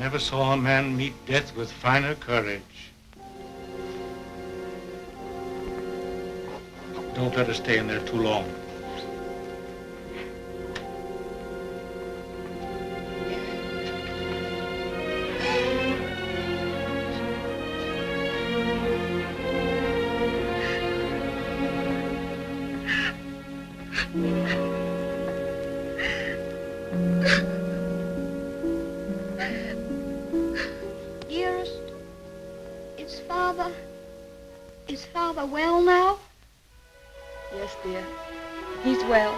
Never saw a man meet death with finer courage. Don't let her stay in there too long. Dearest, is Father well now? Yes, dear. He's well.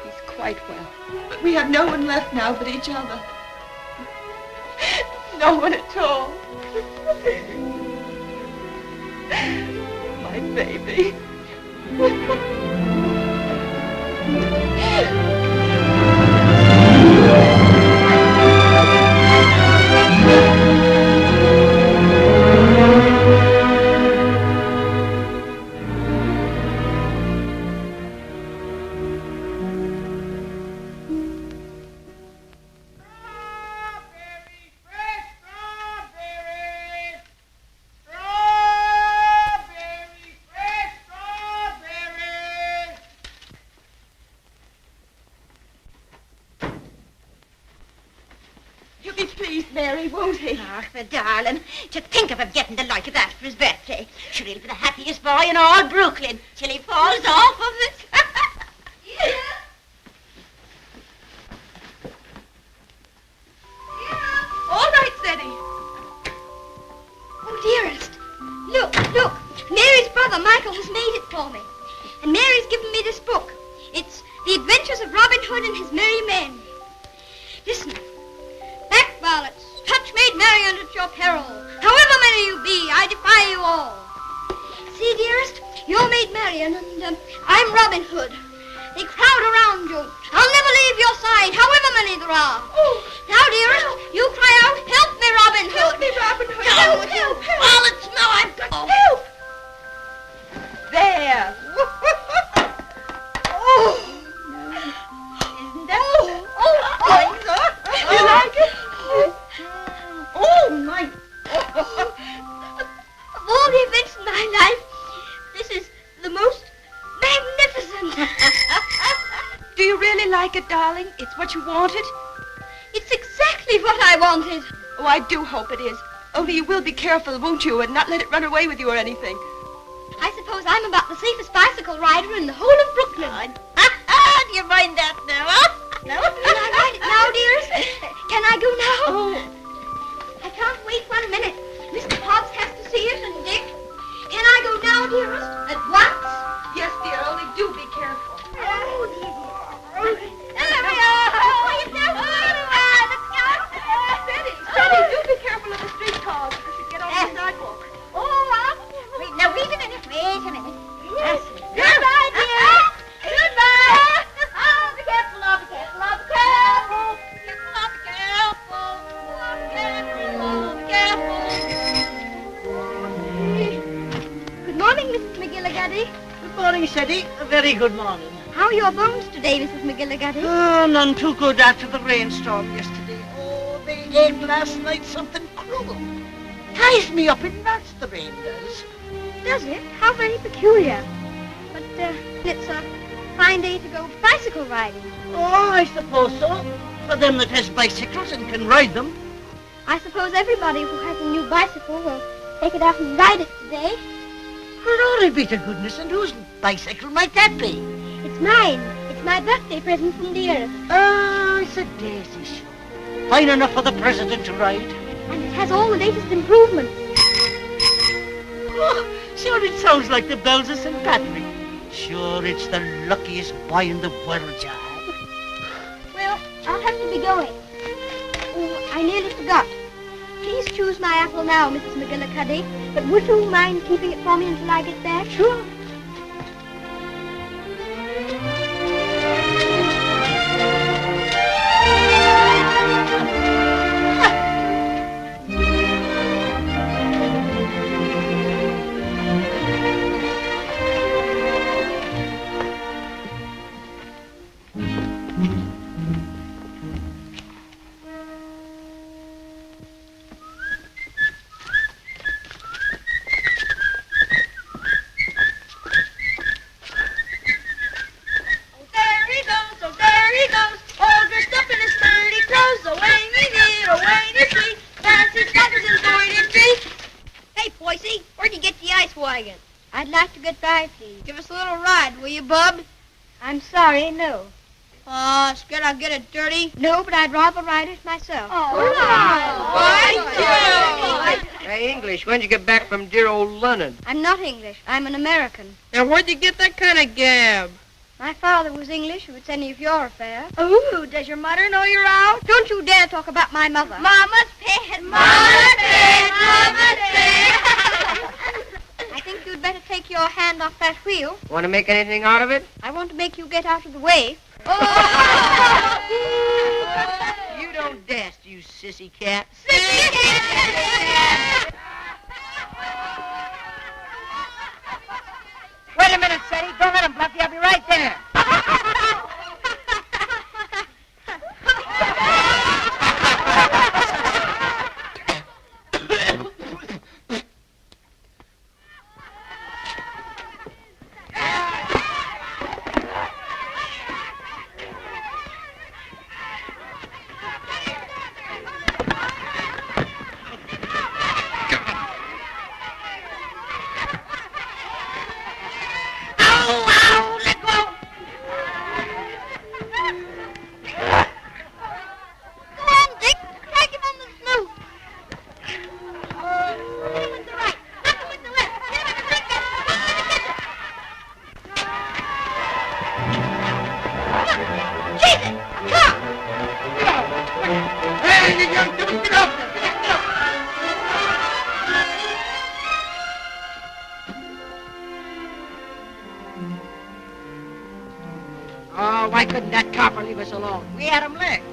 He's quite well. But we have no one left now but each other. No one at all. My baby. The darling. To think of him getting the like of that for his birthday. Sure, he'll be the happiest boy in all Brooklyn till he falls off of it. Yeah. All right, Freddie. Oh, dearest. Look. Mary's brother, Michael, has made it for me. And Mary's given me this book. It's The Adventures of Robin Hood and His Merry Men. Listen. Back varlets. Touch maid Marion at your peril. However many you be, I defy you all. See, dearest, you're maid Marion, and I'm Robin Hood. They crowd around you. I'll never leave your side, however many there are. Oh. Now, dearest, you cry out, help me, Robin Hood. Help me, Robin Hood. Help. Well, it's no, I've got... Help. There. Oh. Isn't that... You like it? Oh, my... Of all the events in my life, this is the most magnificent. Do you really like it, darling? It's what you wanted? It's exactly what I wanted. Oh, I do hope it is. Only you will be careful, won't you, and not let it run away with you or anything. I suppose I'm about the safest bicycle rider in the whole of Brooklyn. Do you mind that now, huh? No? Can I ride it now, dearest? Can I go now? Oh. I can't wait 1 minute. Mr. Hobbs has to see it, and Dick. Can I go now, dearest? At once? Yes, dear, only do be careful. Oh, dear. There we are. Oh, you don't Freddie, do be careful of the streetcars if you should get on the sidewalk. Wait a minute. Yes. Goodbye, dear. Goodbye. Oh, be careful, be careful, be careful. Good morning, Mrs. McGillicuddy. Good morning, Shetty. A very good morning. How are your bones today, Mrs. McGillicuddy? Oh, none too good after the rainstorm yesterday. Oh, they ate last night something cruel. Ties me up in knots, the rain does. Does it? How very peculiar. But it's a fine day to go bicycle riding. Oh, I suppose so. For them that has bicycles and can ride them. I suppose everybody who has a new bicycle will take it out and ride it today. Glory be to goodness, and whose bicycle might that be? It's mine. It's my birthday present from dearest. Oh, it's a daisy show. Fine enough for the president to ride. And it has all the latest improvements. Oh, sure it sounds like the bells of St. Patrick. Sure, it's the luckiest boy in the world, John. Well, I'll have to be going. Oh, I nearly forgot. Please choose my apple now, Mrs. McGillicuddy. But would you mind keeping it for me until I get back? Sure. wagon. I'd like to get by, please. Give us a little ride, will you, Bub? I'm sorry, no. Oh, scared I'll get it dirty? No, but I'd rather ride it myself. Hey, English, when'd you get back from dear old London? I'm not English. I'm an American. Now, where'd you get that kind of gab? My father was English, if it's any of your affair. Ooh, does your mother know you're out? Don't you dare talk about my mother. Mama's pet, Mama's pet, Mama's pet. I think you'd better take your hand off that wheel. Want to make anything out of it? I want to make you get out of the way. You don't dast, you sissy cat. Sissy cat. Wait a minute, Freddie. Don't let him bluff you. I'll be right there. Oh, why couldn't that copper leave us alone? We had him licked.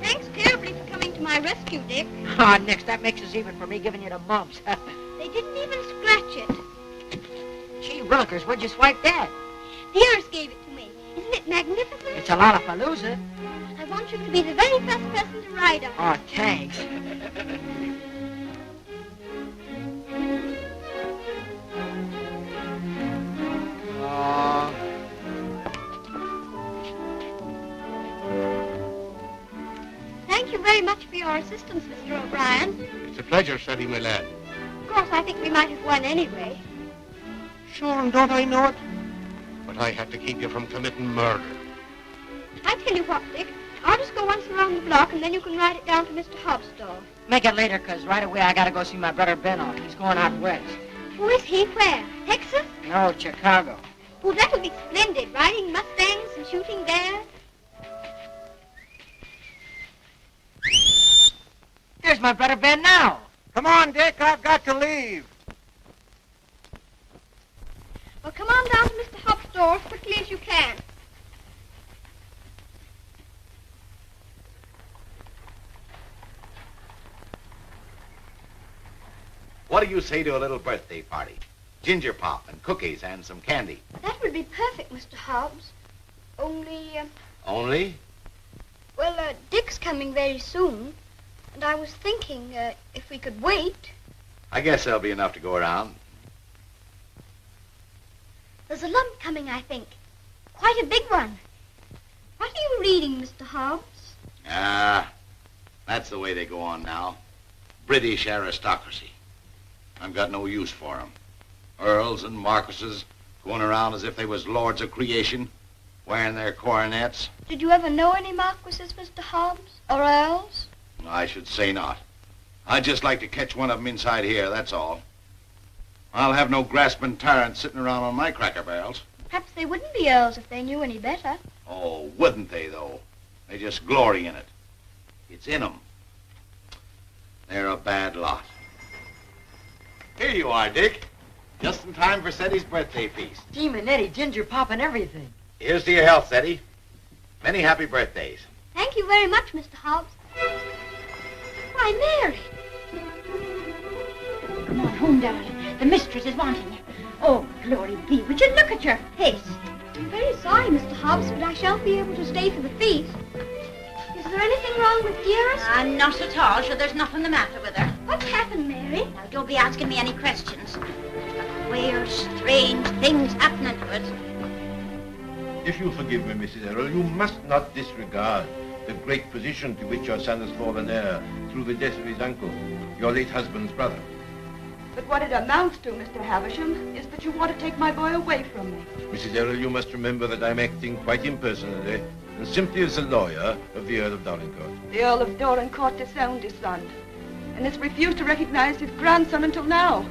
Thanks terribly for coming to my rescue, Dick. Oh, Nix, that makes us even for me giving you the mumps. They didn't even scratch it. Gee, Willikers, what'd you swipe that? Dearest gave it to me. Isn't it magnificent? It's a lot of palooza. I want you to be the very first person to ride on. Oh, thanks. Thank you very much for your assistance, Mr. O'Brien. It's a pleasure, Freddie, my lad. Of course, I think we might have won anyway. Sure, and don't I know it? But I had to keep you from committing murder. I tell you what, Dick. I'll just go once around the block, and then you can ride it down to Mr. Hobbs' store. Make it later, 'cause right away I gotta go see my brother Ben off. He's going out west. Who is he? Where? Texas? No, Chicago. Oh, that'll be splendid, riding Mustangs and shooting bears. Here's my brother Ben now. Come on, Dick, I've got to leave. Well, come on down to Mr. Hobbs' store as quickly as you can. What do you say to a little birthday party? Ginger pop and cookies and some candy. That would be perfect, Mr. Hobbs. Only, Only? well, Dick's coming very soon. And I was thinking, if we could wait. I guess there'll be enough to go around. There's a lump coming, I think. Quite a big one. What are you reading, Mr. Hobbs? That's the way they go on now. British aristocracy. I've got no use for 'em. Earls and marquises going around as if they was lords of creation, wearing their coronets. Did you ever know any marquises, Mr. Hobbs? Or earls? I should say not. I'd just like to catch one of 'em inside here, that's all. I'll have no grasping tyrants sitting around on my cracker barrels. Perhaps they wouldn't be earls if they knew any better. Oh, wouldn't they, though? They just glory in it. It's in 'em. They're a bad lot. Here you are, Dick. Just in time for Seddy's birthday feast. Gee, Manetti, ginger pop and everything. Here's to your health, Seddy. Many happy birthdays. Thank you very much, Mr. Hobbs. Why, Mary. Come on home, darling. The mistress is wanting you. Oh, glory be. Would you look at your face? I'm very sorry, Mr. Hobbs, but I shan't be able to stay for the feast. Is there anything wrong with Dearest? Not at all. Sure, there's nothing the matter with her. What's happened, Mary? Now, don't be asking me any questions. There's queer, strange things happening to it. If you'll forgive me, Mrs. Errol, you must not disregard the great position to which your son has fallen heir through the death of his uncle, your late husband's brother. But what it amounts to, Mr. Havisham, is that you want to take my boy away from me. Mrs. Errol, you must remember that I'm acting quite impersonally and simply as the lawyer of the Earl of Dorincourt. The Earl of Dorincourt disowned his son and has refused to recognize his grandson until now.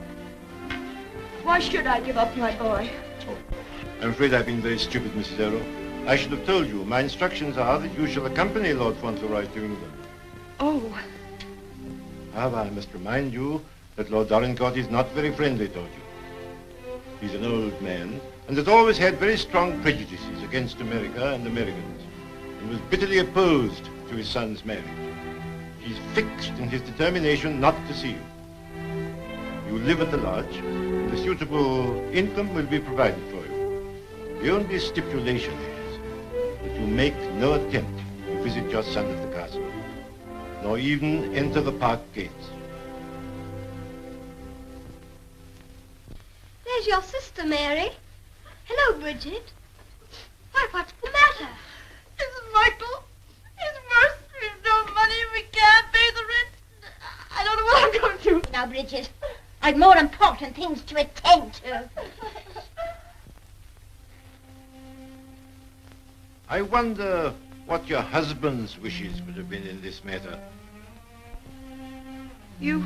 Why should I give up my boy? Oh, I'm afraid I've been very stupid, Mrs. Errol. I should have told you. My instructions are that you shall accompany Lord Fauntleroy to England. Oh. However, I must remind you that Lord Dorincourt is not very friendly toward you. He's an old man and has always had very strong prejudices against America and Americans and was bitterly opposed to his son's marriage. He's fixed in his determination not to see you. You live at the lodge and a suitable income will be provided for you. The only stipulation is that you make no attempt to visit your son at the castle, nor even enter the park gates. There's your sister, Mary. Hello, Bridget. Why, what's the matter? Mrs. Michael, it's worse. We've no money. We can't pay the rent. I don't know what I'm going to do. Now, Bridget, I've more important things to attend to. I wonder what your husband's wishes would have been in this matter. You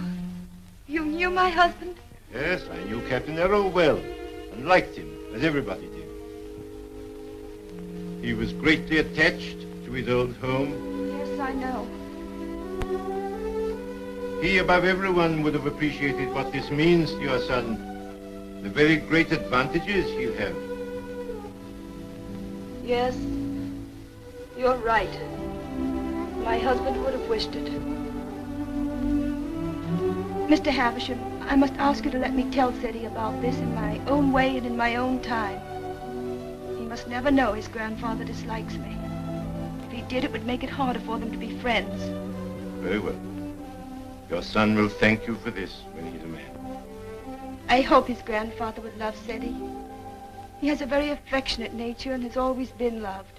knew my husband? Yes, I knew Captain Errol well and liked him, as everybody did. He was greatly attached to his old home. Yes, I know. He, above everyone, would have appreciated what this means to your son, the very great advantages he'll have. Yes, you're right. My husband would have wished it. Mr. Havisham, I must ask you to let me tell Freddie about this in my own way and in my own time. He must never know his grandfather dislikes me. If he did, it would make it harder for them to be friends. Very well. Your son will thank you for this when he's a man. I hope his grandfather would love Freddie. He has a very affectionate nature and has always been loved.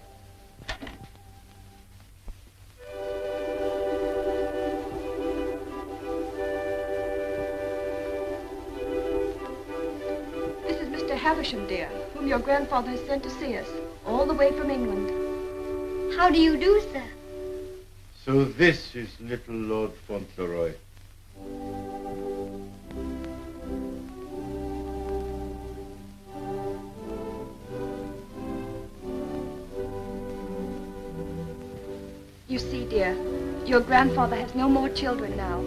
Havisham, dear, whom your grandfather has sent to see us, all the way from England. How do you do, sir? So this is little Lord Fauntleroy. You see, dear, your grandfather has no more children now,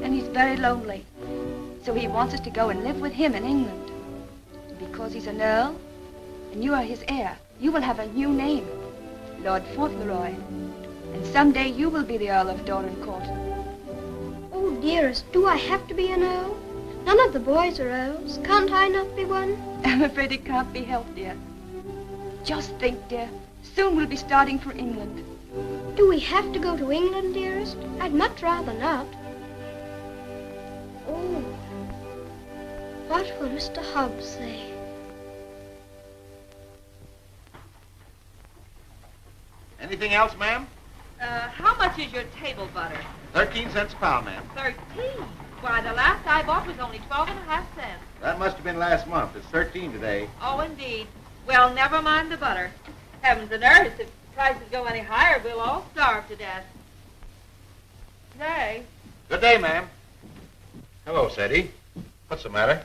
and he's very lonely. So he wants us to go and live with him in England. Because he's an earl, and you are his heir, you will have a new name, Lord Fauntleroy. And someday you will be the Earl of Dorincourt. Oh, dearest, do I have to be an earl? None of the boys are earls. Can't I not be one? I'm afraid it can't be helped, dear. Just think, dear, soon we'll be starting for England. Do we have to go to England, dearest? I'd much rather not. Oh, what will Mr. Hobbs say? Anything else, ma'am? How much is your table butter? 13 cents a pound, ma'am. 13? Why, the last I bought was only 12.5 cents. That must have been last month. It's 13 today. Oh, indeed. Well, never mind the butter. Heavens and earth, if prices go any higher, we'll all starve to death. Good day. Good day, ma'am. Hello, Sadie. What's the matter?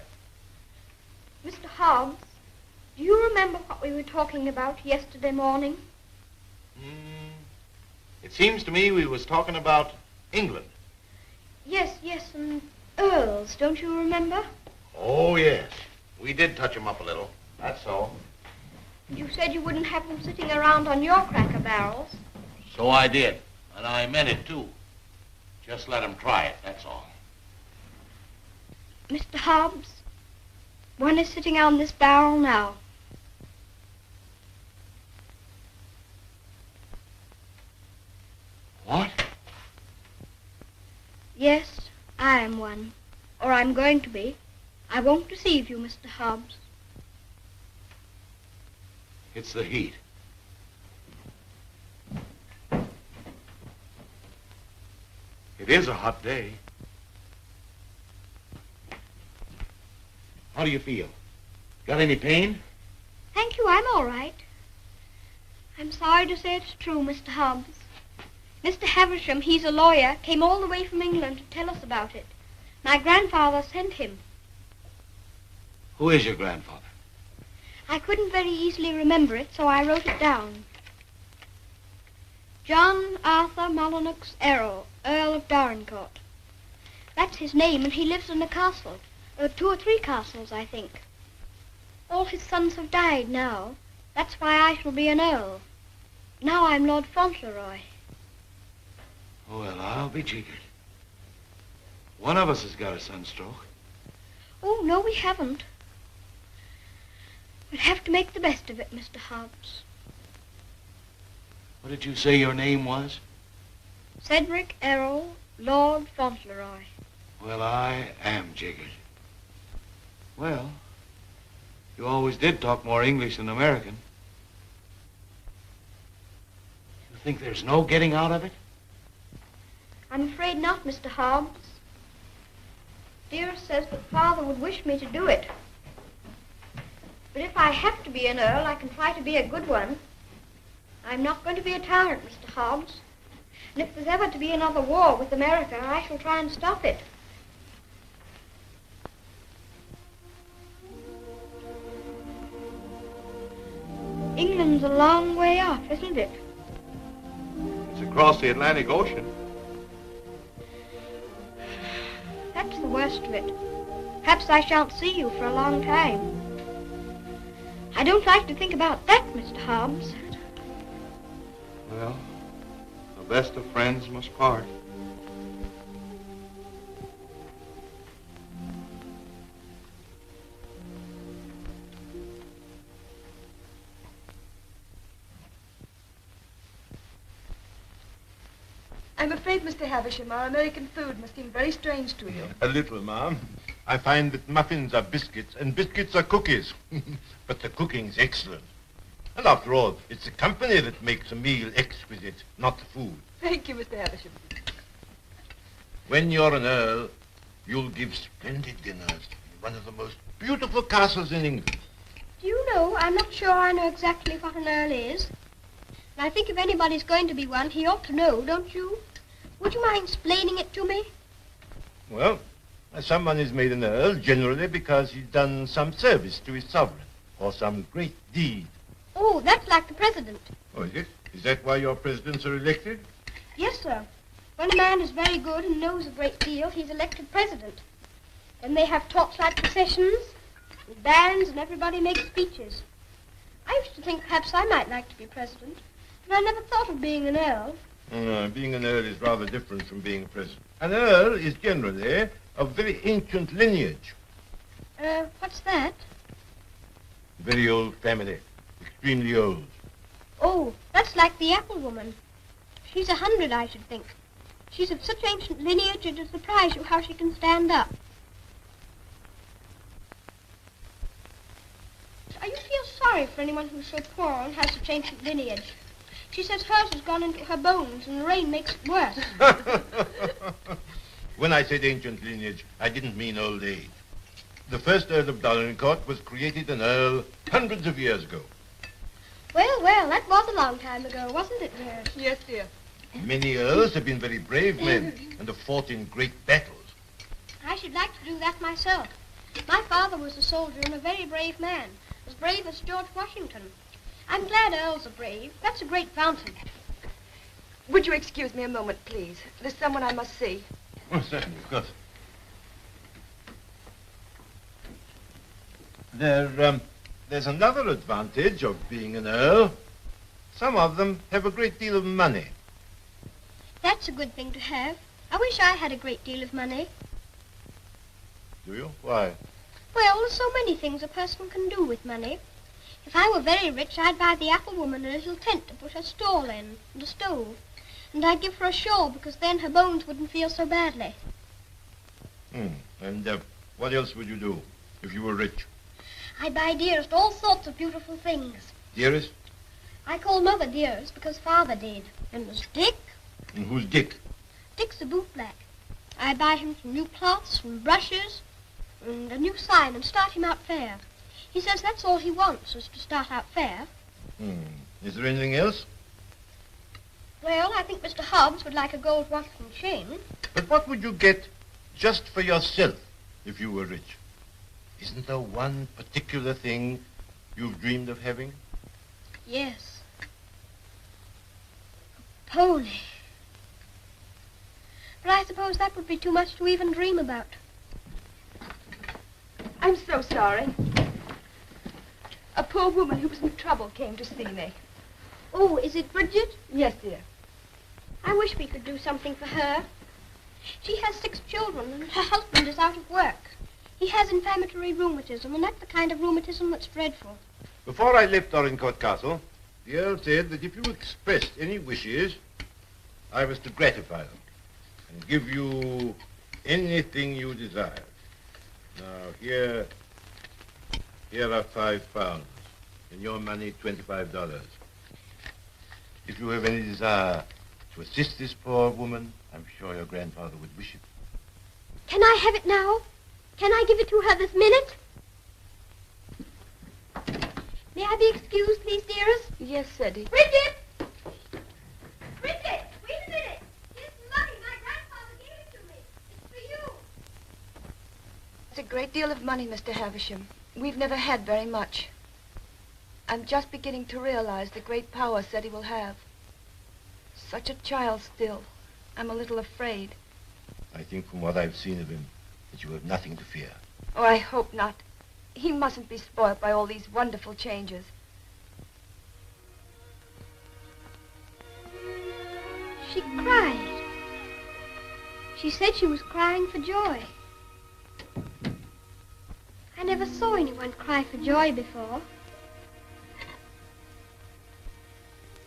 Mr. Hobbs, do you remember what we were talking about yesterday morning? It seems to me we was talking about England. Yes, and earls, don't you remember? Oh, yes. We did touch 'em up a little. That's all. You said you wouldn't have them sitting around on your cracker barrels. So I did. And I meant it, too. Just let 'em try it, that's all. Mr. Hobbs, one is sitting on this barrel now. What? Yes, I am one. Or I'm going to be. I won't deceive you, Mr. Hobbs. It's the heat. It is a hot day. How do you feel? Got any pain? Thank you, I'm all right. I'm sorry to say it's true, Mr. Hobbs. Mr. Havisham, he's a lawyer, came all the way from England to tell us about it. My grandfather sent him. Who is your grandfather? I couldn't very easily remember it, so I wrote it down. John Arthur Molyneux Errol, Earl of Dorincourt. That's his name, and he lives in a castle. 2 or 3 castles, I think. All his sons have died now. That's why I shall be an earl. Now I'm Lord Fauntleroy. Well, I'll be jiggered. One of us has got a sunstroke. Oh, no, we haven't. We'll have to make the best of it, Mr. Hobbs. What did you say your name was? Cedric Errol, Lord Fauntleroy. Well, I am jiggered. Well, you always did talk more English than American. You think there's no getting out of it? I'm afraid not, Mr. Hobbs. Dearest says that Father would wish me to do it. But if I have to be an earl, I can try to be a good one. I'm not going to be a tyrant, Mr. Hobbs. And if there's ever to be another war with America, I shall try and stop it. England's a long way off, isn't it? It's across the Atlantic Ocean. That's the worst of it. Perhaps I shan't see you for a long time. I don't like to think about that, Mr. Hobbs. Well, the best of friends must part. I'm afraid, Mr. Havisham, our American food must seem very strange to you. A little, ma'am. I find that muffins are biscuits and biscuits are cookies. But the cooking's excellent. And after all, it's the company that makes a meal exquisite, not the food. Thank you, Mr. Havisham. When you're an earl, you'll give splendid dinners in one of the most beautiful castles in England. Do you know, I'm not sure I know exactly what an earl is. And I think if anybody's going to be one, he ought to know, don't you? Would you mind explaining it to me? Well, someone is made an earl generally because he's done some service to his sovereign or some great deed. Oh, that's like the president. Oh, is it? Is that why your presidents are elected? Yes, sir. When a man is very good and knows a great deal, he's elected president. Then they have torchlight processions, and bands, and everybody makes speeches. I used to think perhaps I might like to be president, but I never thought of being an earl. Being an earl is rather different from being a president. An earl is generally of very ancient lineage. What's that? Very old family. Extremely old. Oh, that's like the apple woman. She's 100, I should think. She's of such ancient lineage it'll surprise you how she can stand up. I used to feel sorry for anyone who's so poor and has such ancient lineage. She says hers has gone into her bones and the rain makes it worse. When I said ancient lineage, I didn't mean old age. The first Earl of Dorincourt was created an earl hundreds of years ago. Well, that was a long time ago, wasn't it, dear? Yes, dear. Many earls have been very brave men and have fought in great battles. I should like to do that myself. My father was a soldier and a very brave man, as brave as George Washington. I'm glad earls are brave. That's a great advantage. Would you excuse me a moment, please? There's someone I must see. Oh, certainly, of course. There's another advantage of being an earl. Some of them have a great deal of money. That's a good thing to have. I wish I had a great deal of money. Do you? Why? Well, there's so many things a person can do with money. If I were very rich, I'd buy the apple woman a little tent to put her stall in, and a stove. And I'd give her a shawl, because then her bones wouldn't feel so badly. And what else would you do if you were rich? I'd buy Dearest all sorts of beautiful things. Dearest? I call Mother Dearest because Father did. And there's Dick. And who's Dick? Dick's a bootblack. I buy him some new cloths and brushes, and a new sign and start him out fair. He says that's all he wants, is to start out fair. Is there anything else? Well, I think Mr. Hobbs would like a gold watch and chain. But what would you get just for yourself if you were rich? Isn't there one particular thing you've dreamed of having? Yes. A pony. But I suppose that would be too much to even dream about. I'm so sorry. A poor woman who was in trouble came to see me. Oh, is it Bridget? Yes, dear. I wish we could do something for her. She has 6 children, and her husband is out of work. He has inflammatory rheumatism, and that's the kind of rheumatism that's dreadful. Before I left Dorincourt Castle, the Earl said that if you expressed any wishes, I was to gratify them and give you anything you desired. Now, here are £5, and your money, $25. If you have any desire to assist this poor woman, I'm sure your grandfather would wish it. Can I have it now? Can I give it to her this minute? May I be excused, please, dearest? Yes, Freddie. Bridget! Bridget, wait a minute. Here's the money. My grandfather gave it to me. It's for you. It's a great deal of money, Mr. Havisham. We've never had very much. I'm just beginning to realize the great power Freddie will have. Such a child still. I'm a little afraid. I think from what I've seen of him that you have nothing to fear. Oh, I hope not. He mustn't be spoiled by all these wonderful changes. She cried. She said she was crying for joy. I never saw anyone cry for joy before.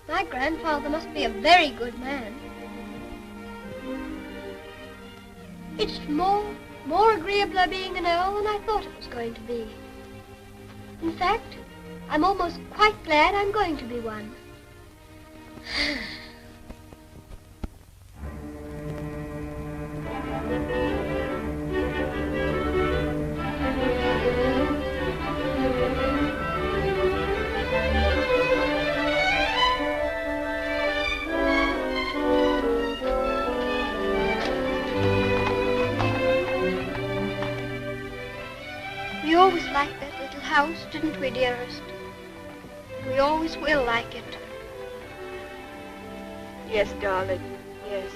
My grandfather must be a very good man. It's more agreeable being an earl than I thought it was going to be. In fact, I'm almost quite glad I'm going to be one. We always liked that little house, didn't we, dearest? We always will like it. Yes, darling. Yes.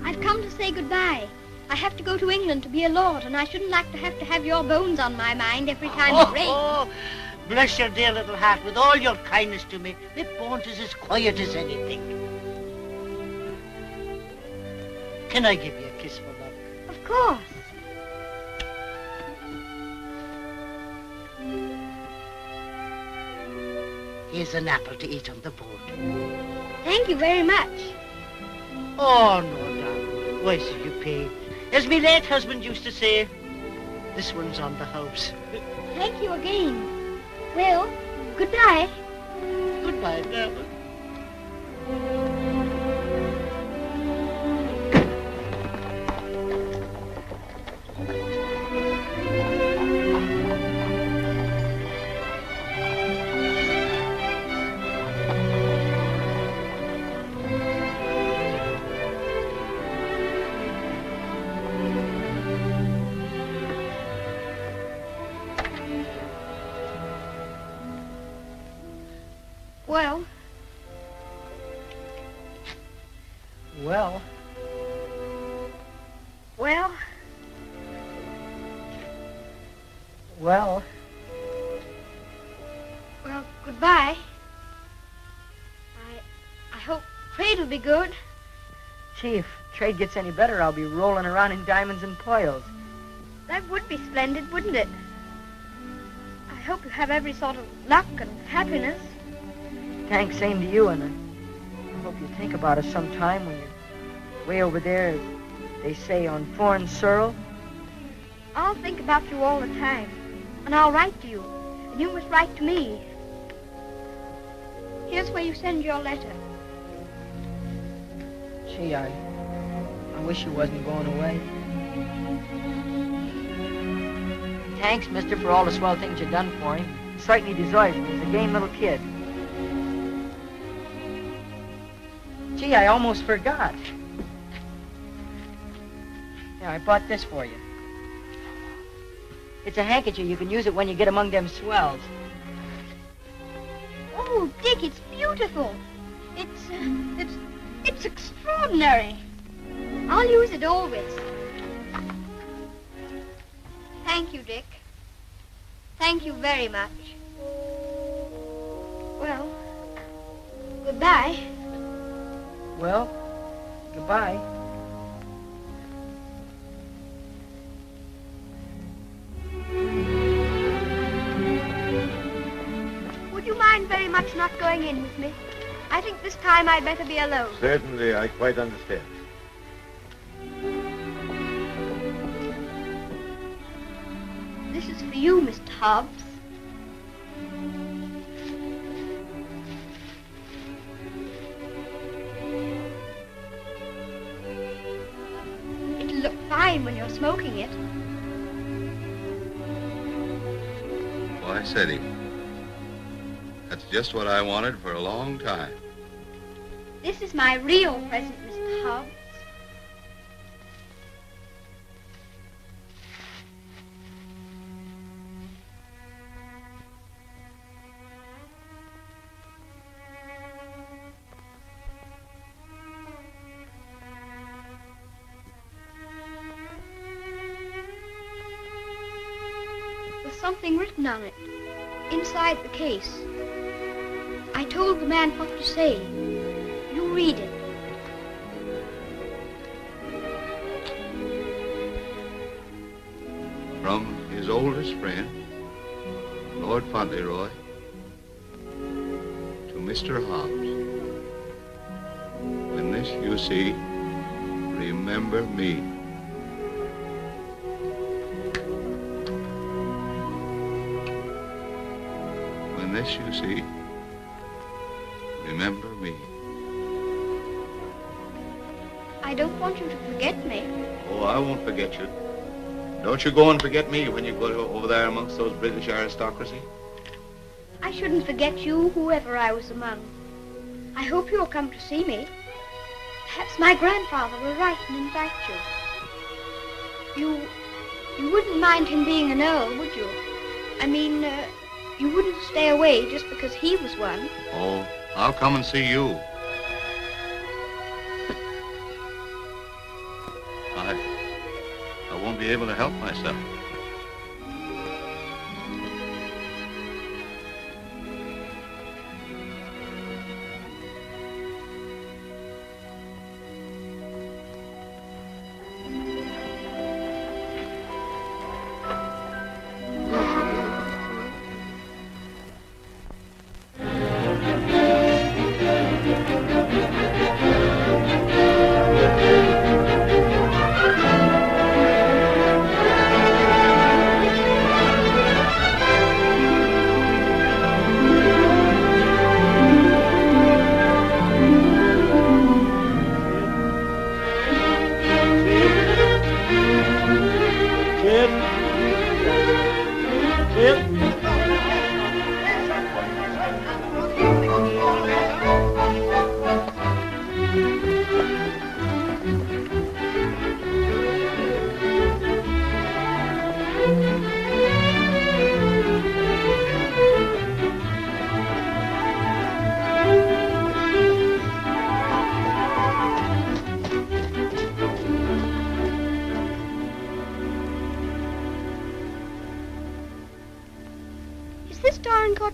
I've come to say goodbye. I have to go to England to be a lord, and I shouldn't like to have your bones on my mind every time it rains. Oh, bless your dear little heart, with all your kindness to me. My bones is as quiet as anything. Can I give you a kiss for love? Of course. Here's an apple to eat on the board. Thank you very much. Oh, no, darling. Why should you pay? As my late husband used to say, this one's on the house. Thank you again. Well, goodbye. Goodbye, darling. Well, Well, well, well, well, goodbye. I hope trade'll be good. Gee, if trade gets any better, I'll be rolling around in diamonds and pearls. That would be splendid, wouldn't it? I hope you have every sort of luck and happiness. Thanks, same to you, and I hope you think about us sometime when you're way over there, as they say, on foreign soil. I'll think about you all the time. And I'll write to you. And you must write to me. Here's where you send your letter. Gee, I wish you wasn't going away. Thanks, mister, for all the swell things you've done for him. He certainly deserves it. He's a game little kid. Gee, I almost forgot. Yeah, I bought this for you. It's a handkerchief. You can use it when you get among them swells. Oh, Dick, it's beautiful. It's extraordinary. I'll use it always. Thank you, Dick. Thank you very much. Well, goodbye. Well, goodbye. Would you mind very much not going in with me? I think this time I'd better be alone. Certainly, I quite understand. This is for you, Mr. Hobbs. It'll look fine when you're smoking it. Why, Sadie, that's just what I wanted for a long time. This is my real present, Mr. Hobbs. There's something written on it, inside the case. I told the man what to say. You read it. From his oldest friend, Lord Fauntleroy, to Mr. Hobbs. When this you see, remember me. When this you see, remember me. I don't want you to forget me. Oh, I won't forget you. Don't you go and forget me when you go over there amongst those British aristocracy. I shouldn't forget you, whoever I was among. I hope you'll come to see me. Perhaps my grandfather will write and invite you. You wouldn't mind him being an earl, would you? I mean, you wouldn't stay away just because he was one. Oh, I'll come and see you. I won't be able to help myself.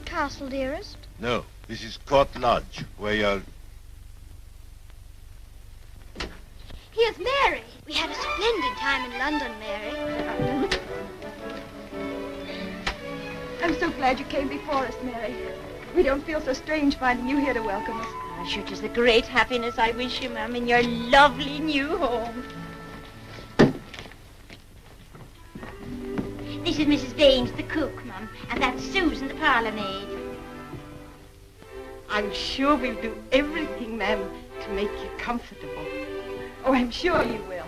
Castle, dearest? No, this is Court Lodge, where you're... Here's Mary. We had a splendid time in London, Mary. I'm so glad you came before us, Mary. We don't feel so strange finding you here to welcome us. Ah, sure, 'tis a great happiness I wish you, ma'am, in your lovely new home. This is Mrs. Baines, the cook, Mum, and that's Susan, the parlour maid. I'm sure we'll do everything, ma'am, to make you comfortable. Oh, I'm sure you will.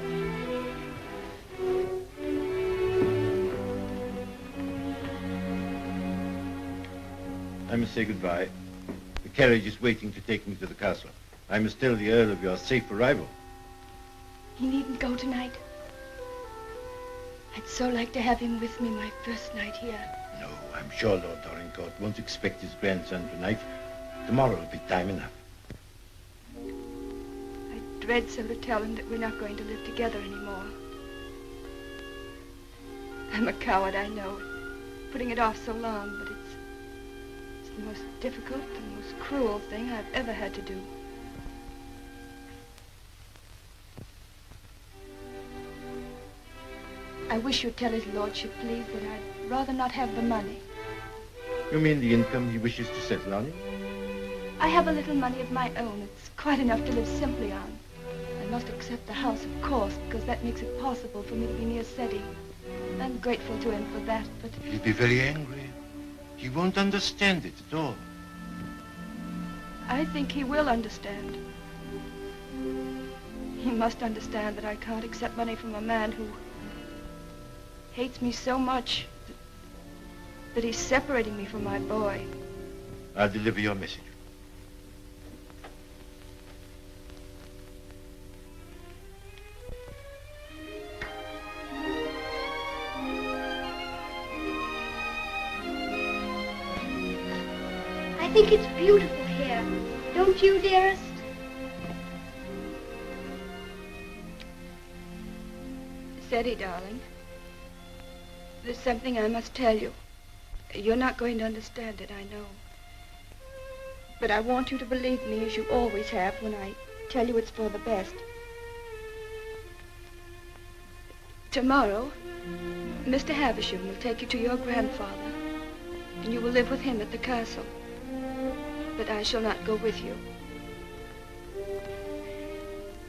I must say goodbye. The carriage is waiting to take me to the castle. I must tell the Earl of your safe arrival. He needn't go tonight. I'd so like to have him with me my first night here. No, I'm sure Lord Dorincourt won't expect his grandson tonight. Tomorrow will be time enough. I dread so to tell him that we're not going to live together anymore. I'm a coward, I know, putting it off so long, but it's the most difficult and most cruel thing I've ever had to do. I wish you'd tell his lordship, please, that I'd rather not have the money. You mean the income he wishes to settle on you? I have a little money of my own. It's quite enough to live simply on. I must accept the house, of course, because that makes it possible for me to be near Seti. I'm grateful to him for that, but... He'll be very angry. He won't understand it at all. I think he will understand. He must understand that I can't accept money from a man who hates me so much that he's separating me from my boy. I'll deliver your message. I think it's beautiful here. Don't you, dearest? Seti, darling, there's something I must tell you. You're not going to understand it, I know. But I want you to believe me as you always have when I tell you it's for the best. Tomorrow, Mr. Havisham will take you to your grandfather, and you will live with him at the castle. But I shall not go with you.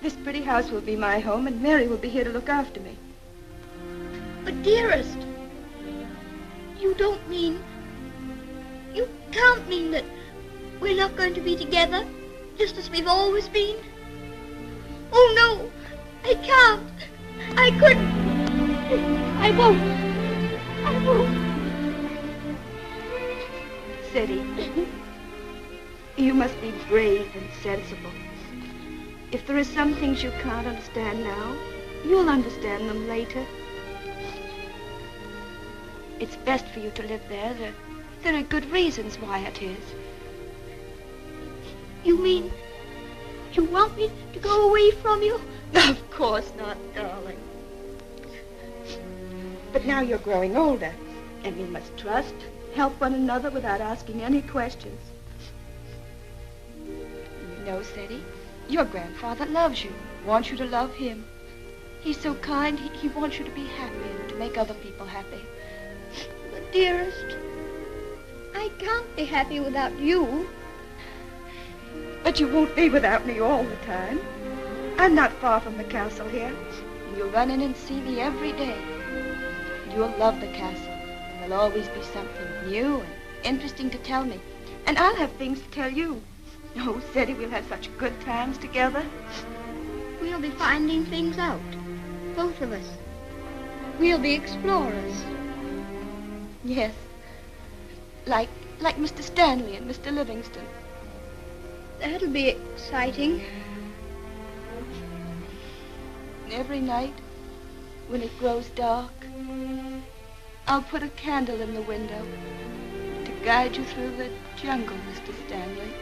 This pretty house will be my home, and Mary will be here to look after me. But, dearest, you don't mean... You can't mean that we're not going to be together, just as we've always been. Oh, no, I can't. I couldn't. I won't. I won't. Seti, you must be brave and sensible. If there are some things you can't understand now, you'll understand them later. It's best for you to live there. There are good reasons why it is. You mean you want me to go away from you? Of course not, darling. But now you're growing older, and we must trust, help one another without asking any questions. You know, Seti, your grandfather loves you, wants you to love him. He's so kind, he wants you to be happy and to make other people happy. But, dearest, I can't be happy without you. But you won't be without me all the time. I'm not far from the castle here. You'll run in and see me every day. You'll love the castle. And there'll always be something new and interesting to tell me. And I'll have things to tell you. Oh, Seti, we'll have such good times together. We'll be finding things out, both of us. We'll be explorers. Yes. Like Mr. Stanley and Mr. Livingston. That'll be exciting. Every night, when it grows dark, I'll put a candle in the window to guide you through the jungle, Mr. Stanley.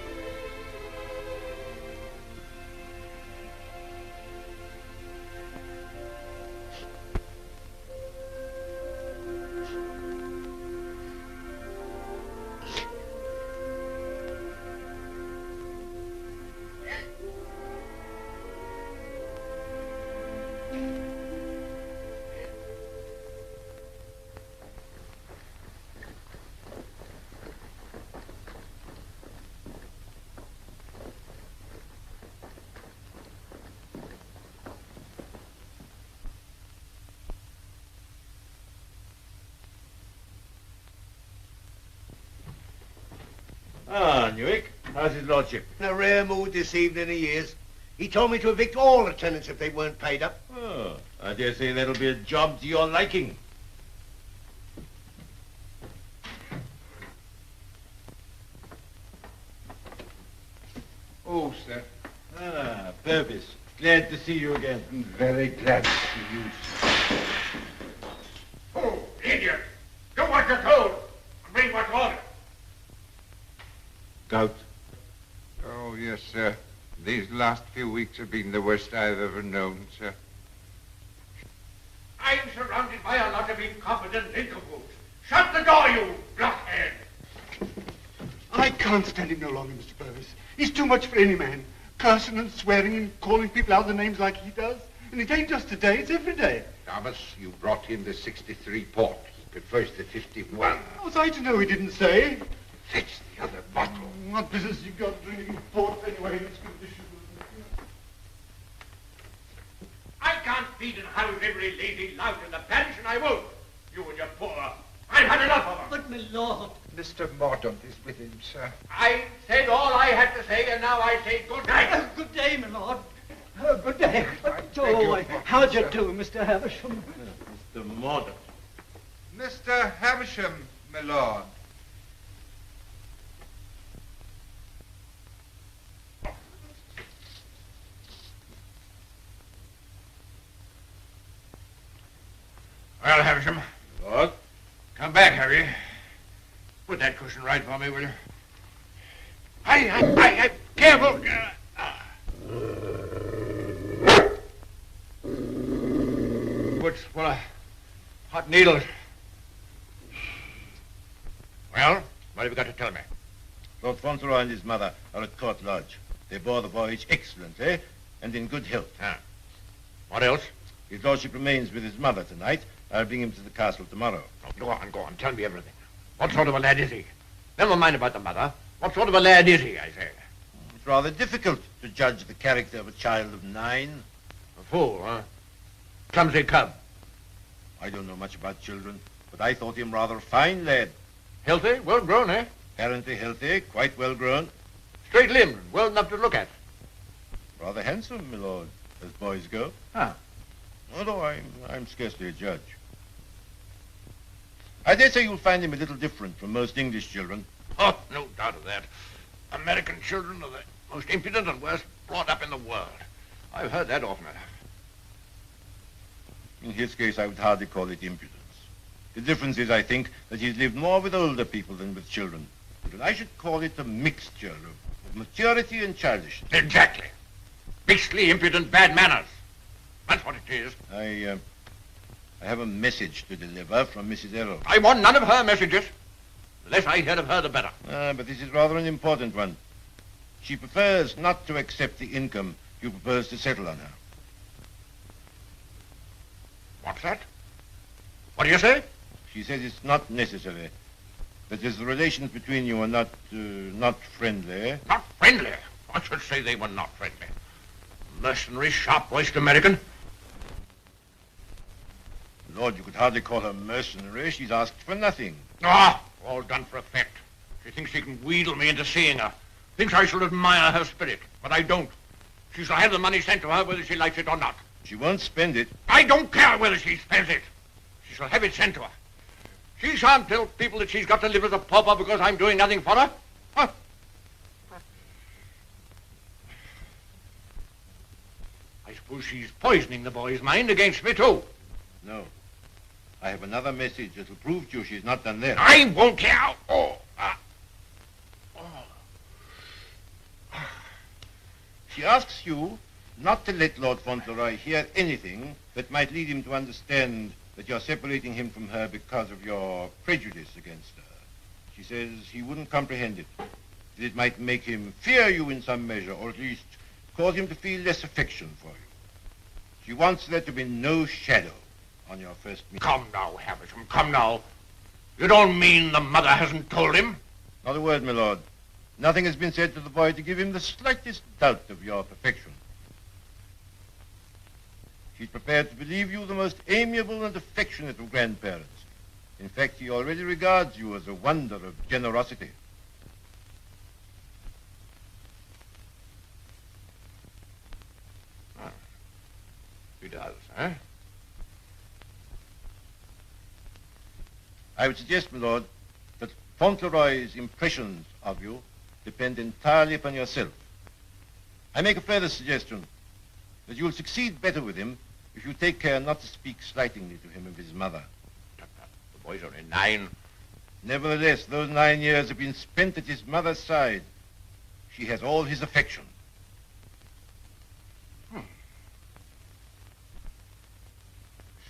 Ah, Newick, how's his lordship? In a rare mood this evening he is. He told me to evict all the tenants if they weren't paid up. Oh, I dare say that'll be a job to your liking. Oh, sir. Ah, Purvis. Glad to see you again. I'm very glad to see you, sir. Oh, idiot! Do what you're told and bring what's ordered. Gout. Oh, yes, sir. These last few weeks have been the worst I've ever known, sir. I'm surrounded by a lot of incompetent nincompoops. Shut the door, you blockhead! I can't stand him no longer, Mr. Purvis. He's too much for any man. Cursing and swearing and calling people out their names like he does. And it ain't just today, it's every day. Thomas, you brought him the 63 port. He prefers the 51. How was I to know he didn't say? Fetch the other bottle. What business you got drinking port anyway in this condition? I can't feed and house every lazy lout in the parish, and I won't. You and your poor. I've had enough of them. But, my lord. Mr. Mordaunt is with him, sir. I said all I had to say, and now I say good night. Good day, my lord. Good day. Oh, how'd you do, Mr. Havisham? Mr. Mordaunt. Mr. Havisham, my lord. Well, Havisham. Lord? Come back, have you? Put that cushion right for me, will you? I careful. What's full of hot needles? Well, what have you got to tell me? Lord Fauntleroy and his mother are at Court Lodge. They bore the voyage excellently and in good health. Ah. What else? His lordship remains with his mother tonight. I'll bring him to the castle tomorrow. Oh, go on. Tell me everything. What sort of a lad is he? Never mind about the mother. What sort of a lad is he, I say? It's rather difficult to judge the character of a child of 9. A fool, huh? Clumsy cub. I don't know much about children, but I thought him rather a fine lad. Healthy? Well grown, eh? Apparently healthy, quite well grown. Straight-limbed, well enough to look at. Rather handsome, my lord, as boys go. Ah. Although I'm scarcely a judge. I dare say you'll find him a little different from most English children. Oh, no doubt of that. American children are the most impudent and worst brought up in the world. I've heard that often enough. In his case, I would hardly call it impudence. The difference is, I think, that he's lived more with older people than with children. But I should call it a mixture of maturity and childishness. Exactly. Beastly, impudent, bad manners. That's what it is. I have a message to deliver from Mrs. Errol. I want none of her messages. The less I hear of her, the better. But this is rather an important one. She prefers not to accept the income you propose to settle on her. What's that? What do you say? She says it's not necessary. That as the relations between you are not friendly. Not friendly? I should say they were not friendly. Mercenary, sharp-voiced American. Lord, you could hardly call her mercenary. She's asked for nothing. Ah, all done for effect. She thinks she can wheedle me into seeing her. Thinks I shall admire her spirit, but I don't. She shall have the money sent to her whether she likes it or not. She won't spend it. I don't care whether she spends it. She shall have it sent to her. She shan't tell people that she's got to live as a pauper because I'm doing nothing for her. Huh? I suppose she's poisoning the boy's mind against me, too. No. I have another message that will prove to you she's not done there. I won't care. She asks you not to let Lord Fauntleroy hear anything that might lead him to understand that you're separating him from her because of your prejudice against her. She says he wouldn't comprehend it, that it might make him fear you in some measure, or at least cause him to feel less affection for you. She wants there to be no shadow on your first meeting. Come now, Havisham, come now. You don't mean the mother hasn't told him? Not a word, my lord. Nothing has been said to the boy to give him the slightest doubt of your perfection. She's prepared to believe you the most amiable and affectionate of grandparents. In fact, he already regards you as a wonder of generosity. He does, huh? I would suggest, my lord, that Fauntleroy's impressions of you depend entirely upon yourself. I make a further suggestion, that you'll succeed better with him if you take care not to speak slightingly to him of his mother. The boy's only 9. Nevertheless, those 9 years have been spent at his mother's side. She has all his affection.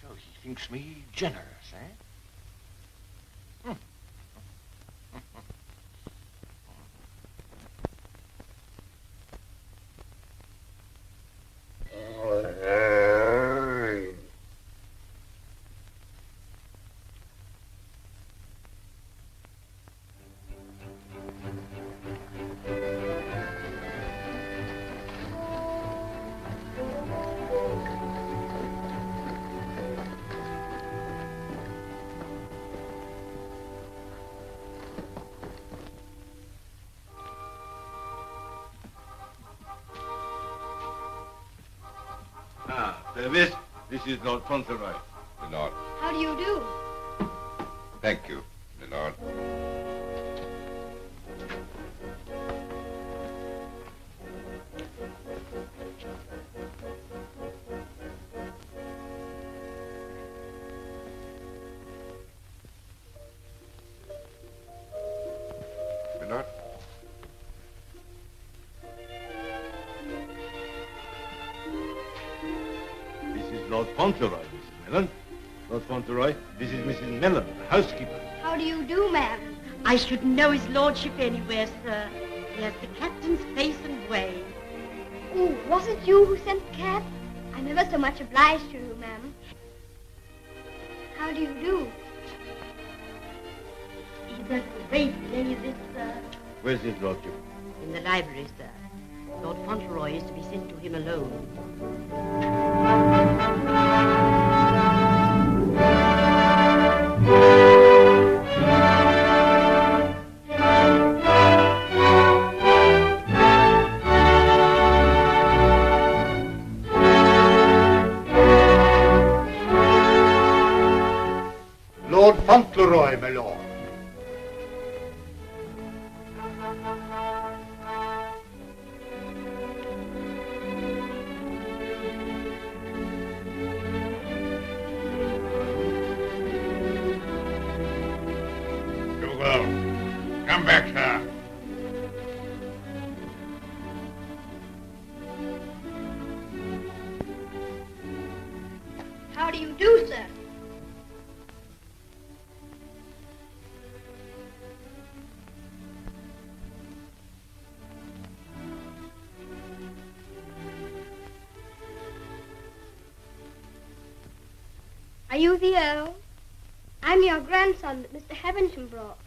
So he thinks me generous, eh? This is Lord Fauntleroy. My lord. How do you do? Thank you, my lord. My lord. Lord Fauntleroy, Mrs. Mellon. Lord Fauntleroy, this is Mrs. Mellon, the housekeeper. How do you do, ma'am? I shouldn't know his lordship anywhere, sir. He has the captain's face and way. Oh, was it you who sent the cab? I'm ever so much obliged to you, ma'am. How do you do? He's a great lady, sir. Where's his lordship? In the library, sir. Lord Fauntleroy is to be sent to him alone. Lord Fauntleroy, my lord. Come back, sir. How do you do, sir? Are you the Earl? I'm your grandson that Mr. Havisham brought.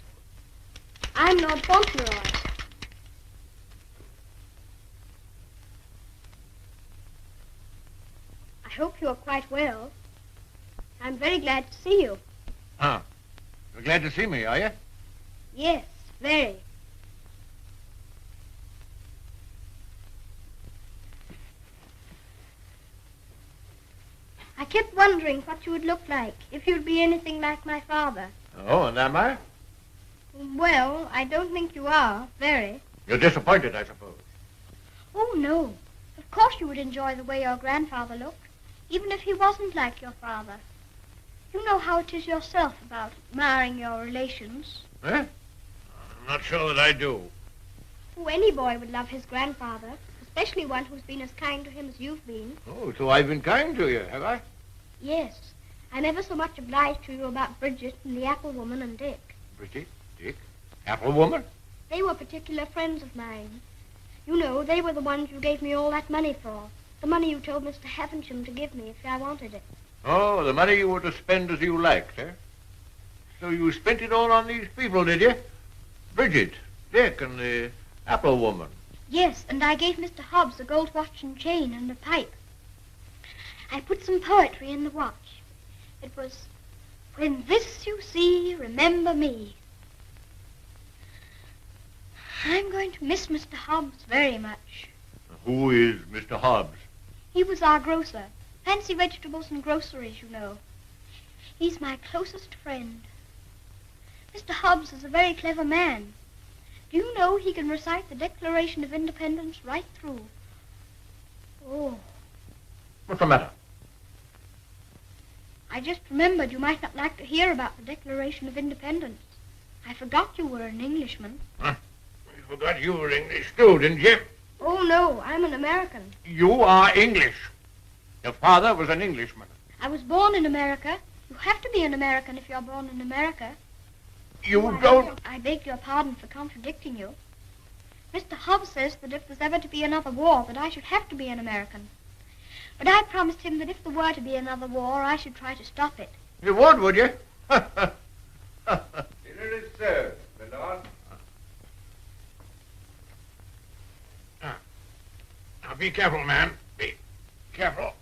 I'm Lord Fauntleroy. I hope you are quite well. I'm very glad to see you. Ah, you're glad to see me, are you? Yes, very. I kept wondering what you would look like if you'd be anything like my father. Oh, and am I? Well, I don't think you are, very. You're disappointed, I suppose. Oh, no. Of course you would enjoy the way your grandfather looked, even if he wasn't like your father. You know how it is yourself about marrying your relations. Eh? I'm not sure that I do. Oh, any boy would love his grandfather, especially one who's been as kind to him as you've been. Oh, so I've been kind to you, have I? Yes. I'm ever so much obliged to you about Bridget and the apple woman and Dick. Bridget, Dick, apple woman? They were particular friends of mine. You know, they were the ones you gave me all that money for. The money you told Mr. Havisham to give me if I wanted it. Oh, the money you were to spend as you liked, eh? So you spent it all on these people, did you? Bridget, Dick, and the apple woman. Yes, and I gave Mr. Hobbs a gold watch and chain and a pipe. I put some poetry in the watch. It was, "When this you see, remember me." I'm going to miss Mr. Hobbs very much. Who is Mr. Hobbs? He was our grocer. Fancy vegetables and groceries, you know. He's my closest friend. Mr. Hobbs is a very clever man. Do you know he can recite the Declaration of Independence right through? Oh. What's the matter? I just remembered you might not like to hear about the Declaration of Independence. I forgot you were an Englishman. Huh? You forgot you were English too, didn't you? Oh, no, I'm an American. You are English. Your father was an Englishman. I was born in America. You have to be an American if you're born in America. You don't... I beg your pardon for contradicting you. Mr. Hobbs says that if there's ever to be another war, that I should have to be an American. But I promised him that if there were to be another war, I should try to stop it. You would you? Dinner is served, Milord. Now, be careful, man. Be careful.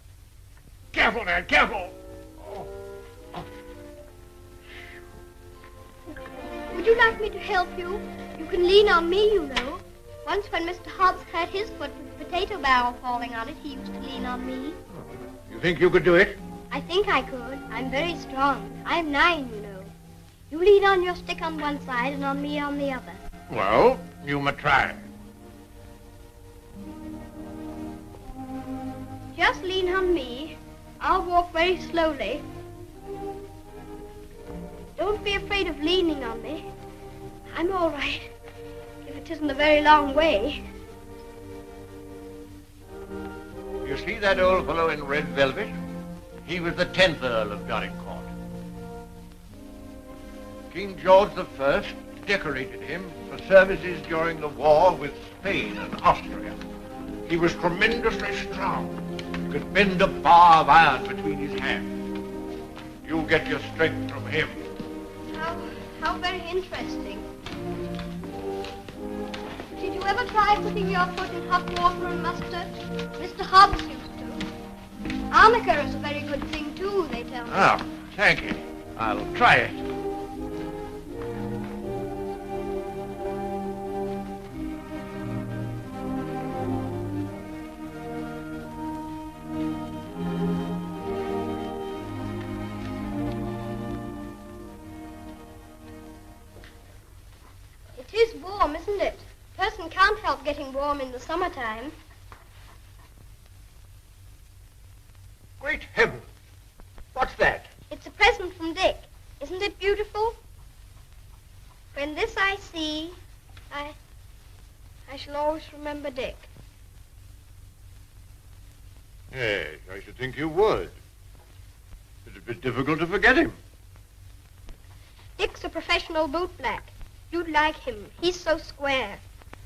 Careful, man, careful. Would you like me to help you? You can lean on me, you know. Once when Mr. Hobbs hurt his foot with the potato barrel falling on it, he used to lean on me. You think you could do it? I think I could. I'm very strong. I'm 9, you know. You lean on your stick on one side and on me on the other. Well, you may try. Just lean on me. I'll walk very slowly. Don't be afraid of leaning on me. I'm all right, if it isn't a very long way. You see that old fellow in red velvet? He was the 10th Earl of Dorincourt. King George I decorated him for services during the war with Spain and Austria. He was tremendously strong. He could bend a bar of iron between his hands. You get your strength from him. How very interesting. Did you ever try putting your foot in hot water and mustard? Mr. Hobbs used to. Arnica is a very good thing, too, they tell me. Oh, thank you. I'll try it. It is warm, isn't it? A person can't help getting warm in the summertime. Great heavens! What's that? It's a present from Dick. Isn't it beautiful? When this I see, I shall always remember Dick. Yes, I should think you would. It'd be difficult to forget him. Dick's a professional bootblack. You'd like him. He's so square.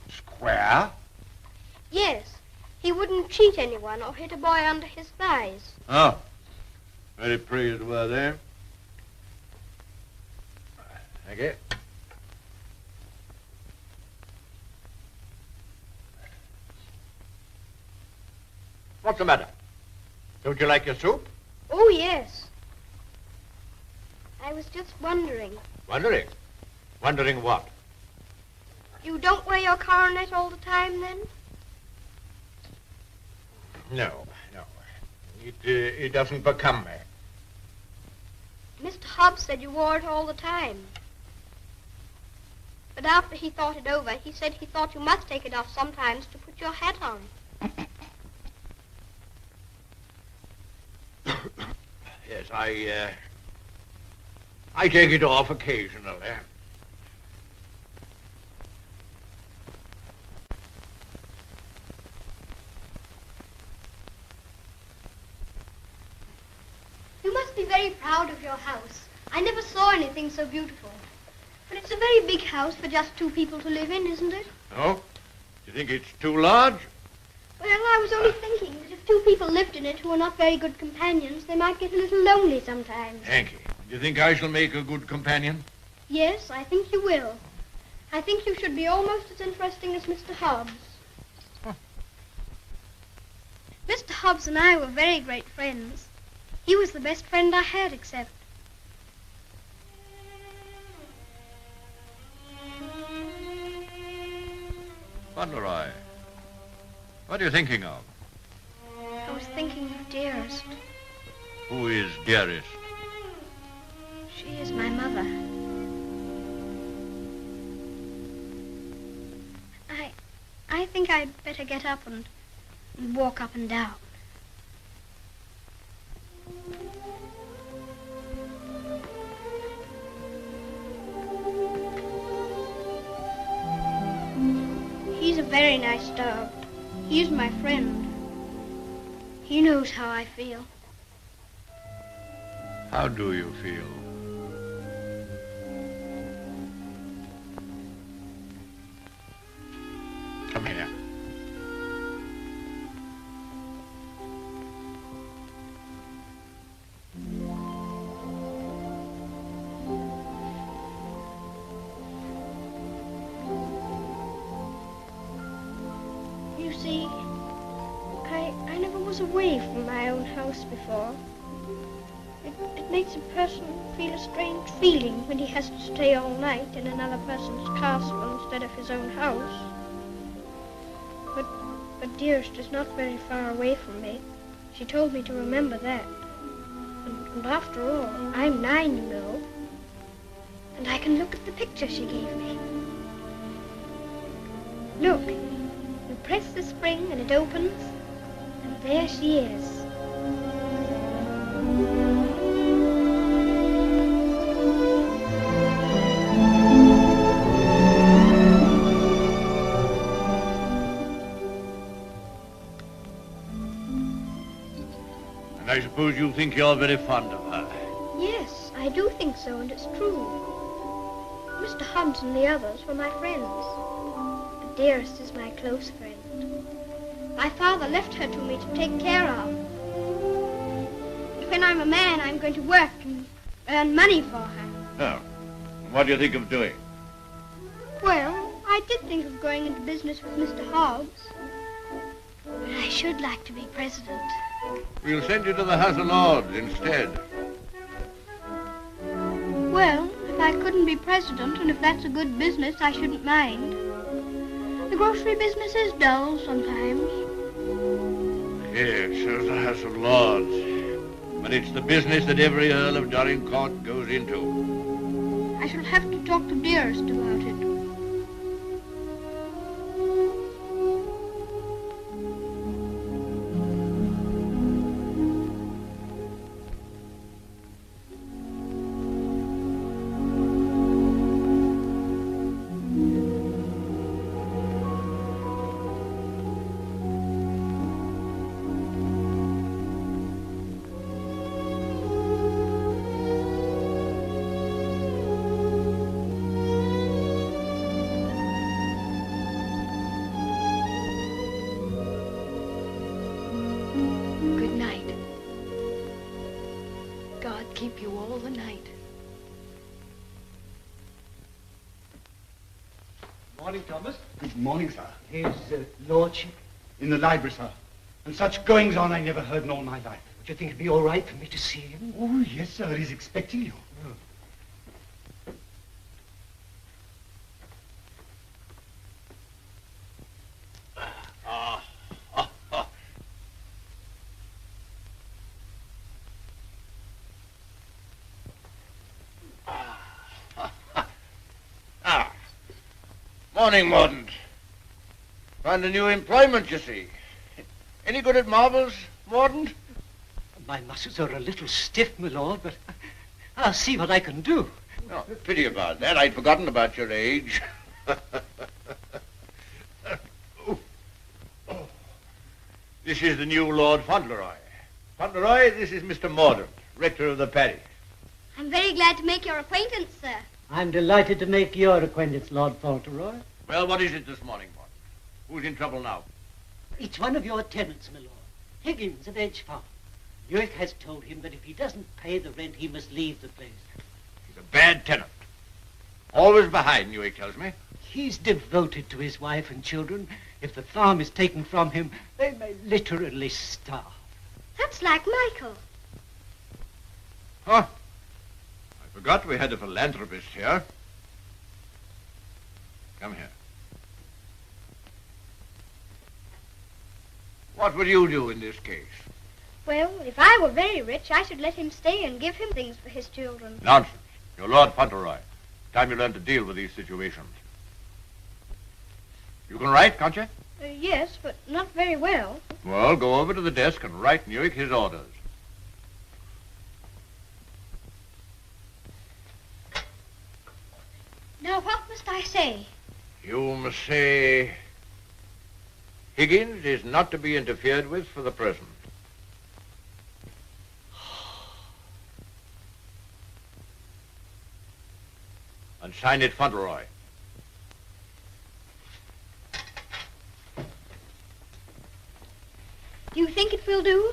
Square? Yes. He wouldn't cheat anyone or hit a boy under his thighs. Oh. Very pretty to wear there. Thank you. What's the matter? Don't you like your soup? Oh, yes. I was just wondering. Wondering? Wondering what? You don't wear your coronet all the time, then? No. It doesn't become me. Mr. Hobbs said you wore it all the time. But after he thought it over, he said he thought you must take it off sometimes to put your hat on. Yes, I take it off occasionally. You must be very proud of your house. I never saw anything so beautiful. But it's a very big house for just 2 people to live in, isn't it? No? You think it's too large? Well, I was only thinking that if 2 people lived in it who were not very good companions, they might get a little lonely sometimes. Thank you. Do you think I shall make a good companion? Yes, I think you will. I think you should be almost as interesting as Mr. Hobbs. Huh. Mr. Hobbs and I were very great friends. He was the best friend I had, except... Fauntleroy, what are you thinking of? I was thinking of Dearest. Who is Dearest? She is my mother. I think I'd better get up and walk up and down. He's a very nice dog. He's my friend. He knows how I feel. How do you feel? Come here. You see, I never was away from my own house before. It makes a person feel a strange feeling when he has to stay all night in another person's castle instead of his own house. But Dearest is not very far away from me. She told me to remember that. And after all, I'm 9, you know. And I can look at the picture she gave me. Look, you press the spring and it opens, and there she is. I suppose you think you're very fond of her. Yes, I do think so, and it's true. Mr. Hobbs and the others were my friends. But Dearest is my close friend. My father left her to me to take care of. When I'm a man, I'm going to work and earn money for her. Oh, what do you think of doing? Well, I did think of going into business with Mr. Hobbs. But I should like to be president. We'll send you to the House of Lords instead. Well, if I couldn't be president, and if that's a good business, I shouldn't mind. The grocery business is dull sometimes. Yes, so's the House of Lords. But it's the business that every Earl of Dorincourt goes into. I shall have to talk to Dearest about it. Keep you all the night. Morning, Thomas. Good morning, sir. His lordship? In the library, sir. And such goings on I never heard in all my life. Do you think it'd be all right for me to see him? Oh, yes, sir. He's expecting you. Morning, Mordaunt. Found a new employment, you see. Any good at marbles, Mordaunt? My muscles are a little stiff, my lord, but I'll see what I can do. Oh, pity about that. I'd forgotten about your age. This is the new Lord Fauntleroy. Fauntleroy, this is Mr. Mordaunt, rector of the parish. I'm very glad to make your acquaintance, sir. I'm delighted to make your acquaintance, Lord Fauntleroy. Well, what is it this morning, Mordaunt? Who's in trouble now? It's one of your tenants, my lord. Higgins of Edge Farm. York has told him that if he doesn't pay the rent, he must leave the place. He's a bad tenant. Always behind, York tells me. He's devoted to his wife and children. If the farm is taken from him, they may literally starve. That's like Michael. Huh? I forgot we had a philanthropist here. Come here. What would you do in this case? Well, if I were very rich, I should let him stay and give him things for his children. Nonsense. You're Lord Fauntleroy. Time you learn to deal with these situations. You can write, can't you? Yes, but not very well. Well, go over to the desk and write Newick his orders. Now, what must I say? You must say, Higgins is not to be interfered with for the present. And sign it Fauntleroy. Do you think it will do?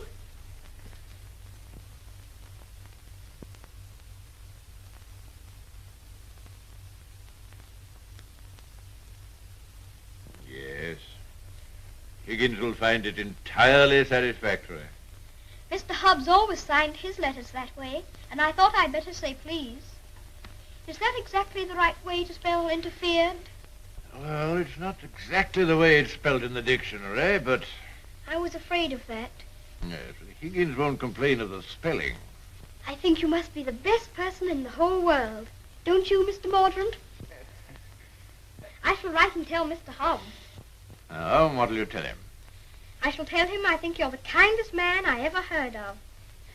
Yes. Higgins will find it entirely satisfactory. Mr. Hobbs always signed his letters that way, and I thought I'd better say please. Is that exactly the right way to spell interfered? Well, it's not exactly the way it's spelled in the dictionary, but... I was afraid of that. Yes, Higgins won't complain of the spelling. I think you must be the best person in the whole world. Don't you, Mr. Mordaunt? I shall write and tell Mr. Hobbs. Oh, what'll you tell him? I shall tell him I think you're the kindest man I ever heard of,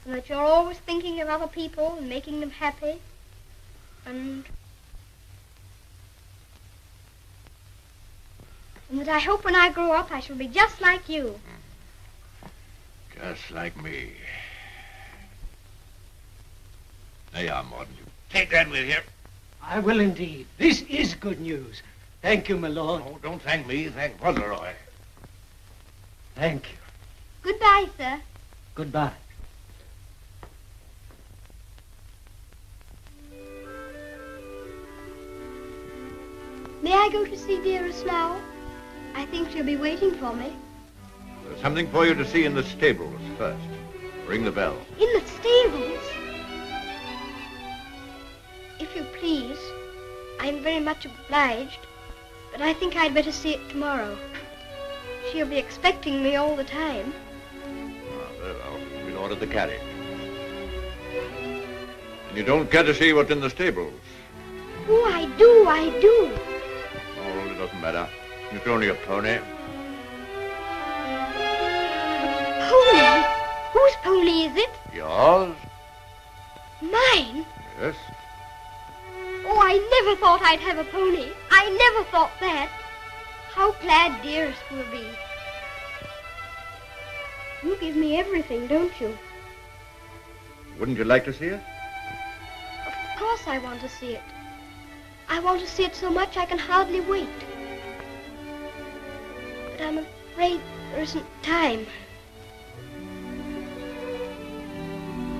and that you're always thinking of other people and making them happy, and that I hope when I grow up I shall be just like you. Just like me. There you are, Mordaunt. You take that with you. I will indeed. This is good news. Thank you, my lord. Oh, don't thank me. Thank Fauntleroy. Thank you. Goodbye, sir. Goodbye. May I go to see Dearest now? I think she'll be waiting for me. There's something for you to see in the stables first. Ring the bell. In the stables? If you please, I'm very much obliged, but I think I'd better see it tomorrow. She'll be expecting me all the time. Very well. We'll order the carriage. And you don't care to see what's in the stables? Oh, I do, I do. Oh, it doesn't matter. It's only a pony. Pony? Whose pony is it? Yours? Mine? Yes. Oh, I never thought I'd have a pony. I never thought that. How glad Dearest will be. You give me everything, don't you? Wouldn't you like to see it? Of course I want to see it. I want to see it so much I can hardly wait. But I'm afraid there isn't time.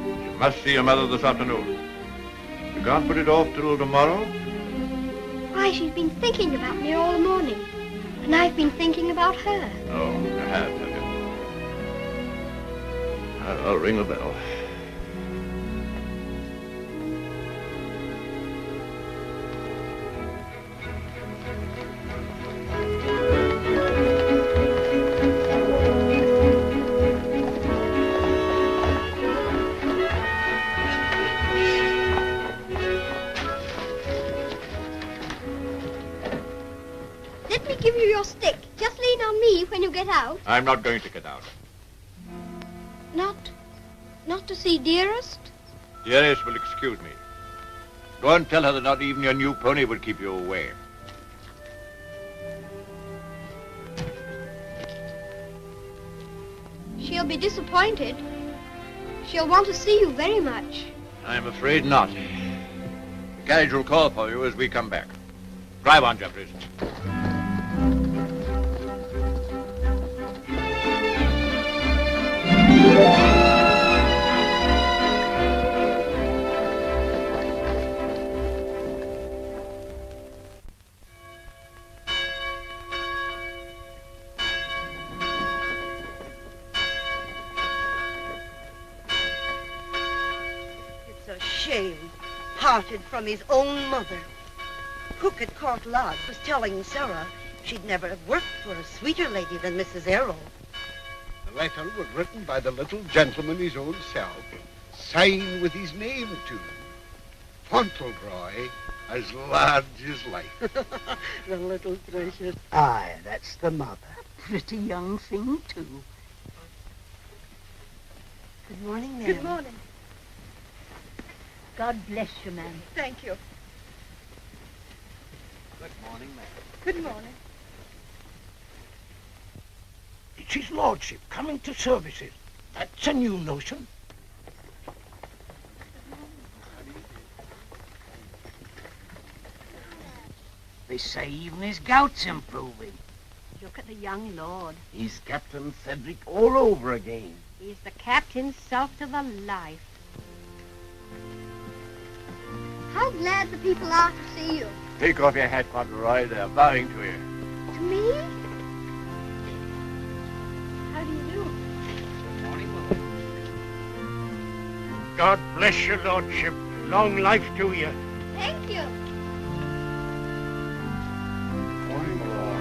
You must see your mother this afternoon. You can't put it off till tomorrow? Why, she's been thinking about me all the morning. And I've been thinking about her. Oh, you have you? I'll ring the bell. Let me give you your stick. Just lean on me when you get out. I'm not going to get out. Not to see Dearest? Dearest will excuse me. Go and tell her that not even your new pony will keep you away. She'll be disappointed. She'll want to see you very much. I'm afraid not. The carriage will call for you as we come back. Drive on, Jeffries. It's a shame. Parted from his own mother. Cook at Court Lodge was telling Sarah she'd never have worked for a sweeter lady than Mrs. Errol. The The letter was written by the little gentleman his own self, signed with his name too. Fauntleroy, as large as life. The little precious. Aye, that's the mother. Pretty young thing, too. Good morning, ma'am. Good morning. God bless you, ma'am. Thank you. Good morning, ma'am. Good morning. It's his lordship coming to services. That's a new notion. They say even his gout's improving. Look at the young lord. He's Captain Cedric all over again. He's the captain's self to the life. How glad the people are to see you. Take off your hat, Fauntleroy. They're bowing to you. To me? How do you do? God bless your lordship. Long life to you. Thank you. Morning, my lord.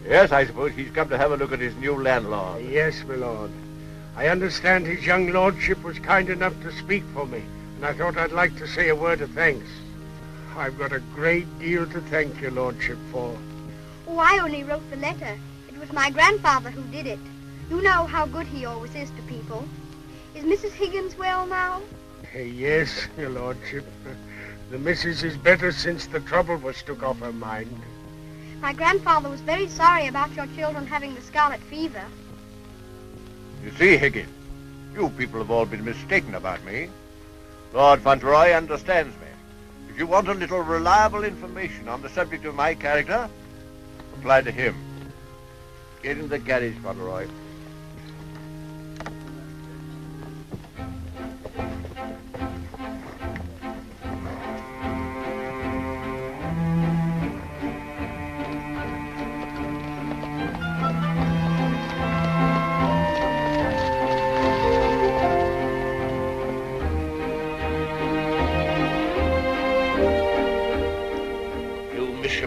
Yes, I suppose he's come to have a look at his new landlord. Yes, my lord. I understand his young lordship was kind enough to speak for me, and I thought I'd like to say a word of thanks. I've got a great deal to thank your lordship for. Oh, I only wrote the letter. It was my grandfather who did it. You know how good he always is to people. Is Mrs. Higgins well now? Yes, your lordship. The missus is better since the trouble was took off her mind. My grandfather was very sorry about your children having the scarlet fever. You see, Higgins, you people have all been mistaken about me. Lord Fauntleroy understands me. If you want a little reliable information on the subject of my character, apply to him. Get in the carriage, Fauntleroy.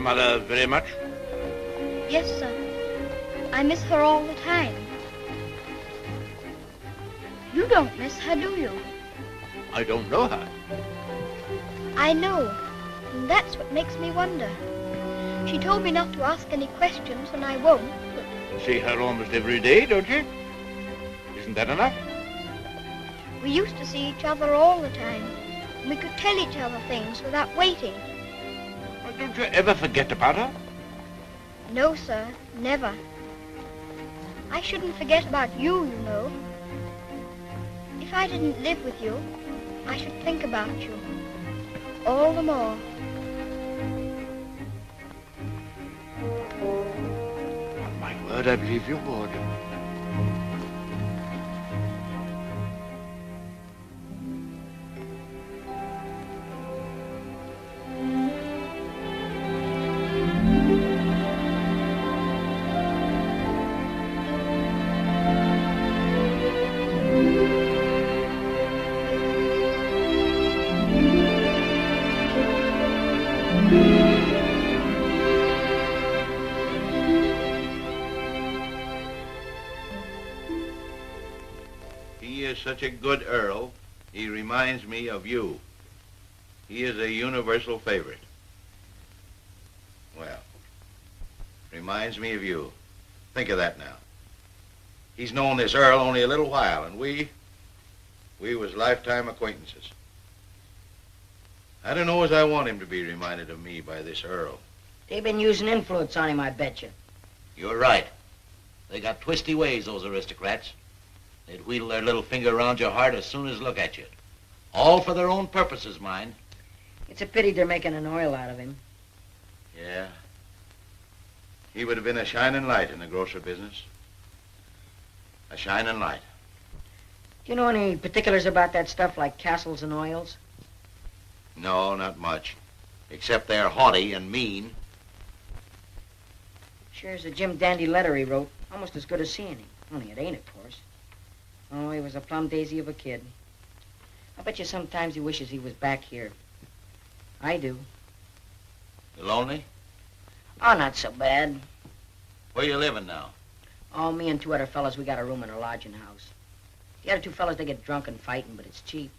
Mother very much? Yes, sir. I miss her all the time. You don't miss her, do you? I don't know her. I know, and that's what makes me wonder. She told me not to ask any questions, and I won't, but You see her almost every day, don't you? Isn't that enough? We used to see each other all the time. And we could tell each other things without waiting. Well, don't you ever forget about her? No, sir, never. I shouldn't forget about you, you know. If I didn't live with you, I should think about you. All the more. On my word, I believe you would. Such a good Earl, he reminds me of you. He is a universal favorite. Well, reminds me of you. Think of that now. He's known this Earl only a little while, and we was lifetime acquaintances. I don't know as I want him to be reminded of me by this Earl. They've been using influence on him, I bet you. You're right. They got twisty ways, those aristocrats. They'd wheedle their little finger around your heart as soon as look at you. All for their own purposes, mind. It's a pity they're making an oil out of him. Yeah. He would have been a shining light in the grocery business. A shining light. Do you know any particulars about that stuff like castles and oils? No, not much. Except they're haughty and mean. Sure's a Jim Dandy letter he wrote. Almost as good as seeing him. Only it ain't, of course. Oh, he was a plum daisy of a kid. I bet you sometimes he wishes he was back here. I do. You lonely? Oh, not so bad. Where you living now? Oh, me and two other fellas, we got a room in a lodging house. The other two fellas, they get drunk and fighting, but it's cheap.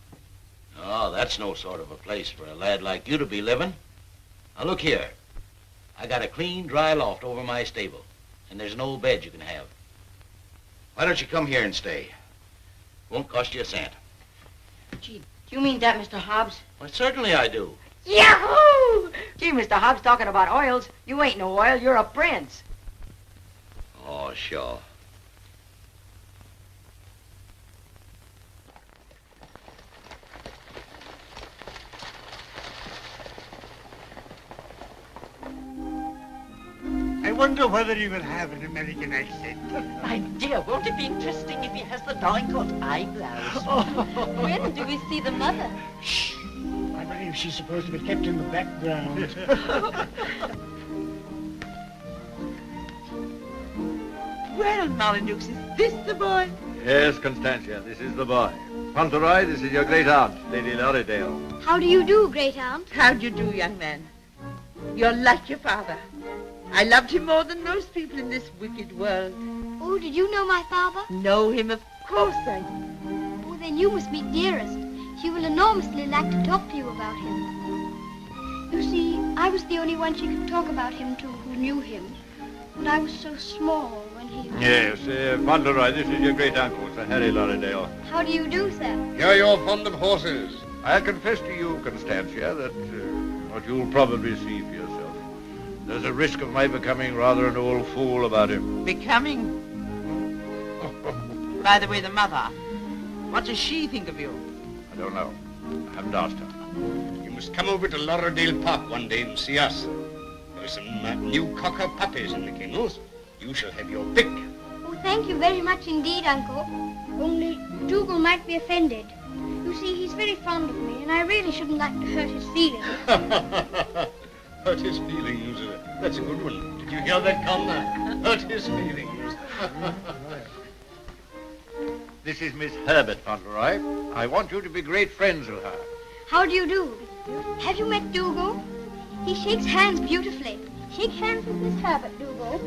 Oh, that's no sort of a place for a lad like you to be living. Now, look here. I got a clean, dry loft over my stable, and there's no bed you can have. Why don't you come here and stay? Won't cost you a cent. Gee, do you mean that, Mr. Hobbs? Well, certainly I do. Yahoo! Gee, Mr. Hobbs, talking about oils. You ain't no oil, you're a prince. Oh, sure. I wonder whether he will have an American accent. My dear, won't it be interesting if he has the Dorincourt eyebrows? When do we see the mother? Shh. I believe she's supposed to be kept in the background. Well, Marmaduke, is this the boy? Yes, Constantia, this is the boy. Fauntleroy, this is your great aunt, Lady Lorridale. How do you do, great aunt? How do you do, young man? You're like your father. I loved him more than most people in this wicked world. Oh, did you know my father? Know him? Of course I do. Oh, then you must meet Dearest. She will enormously like to talk to you about him. You see, I was the only one she could talk about him to who knew him. And I was so small when he... Yes, Fauntleroy, this is your great-uncle, Sir Harry Lorridale. How do you do, sir? Hear you're fond of horses. I'll confess to you, Constantia, that what you'll probably see for yourself. There's a risk of my becoming rather an old fool about him. Becoming? By the way, the mother, what does she think of you? I don't know. I haven't asked her. You must come over to Lorridale Park one day and see us. There are some new cocker puppies in the kennels. You shall have your pick. Oh, thank you very much indeed, Uncle. Only Dougal might be offended. You see, he's very fond of me, and I really shouldn't like to hurt his feelings. Hurt his feelings. That's a good one. Did you hear that, Connor? Hurt his feelings. This is Miss Herbert, Fauntleroy. I want you to be great friends with her. How do you do? Have you met Dougal? He shakes hands beautifully. Shake hands with Miss Herbert, Dougal.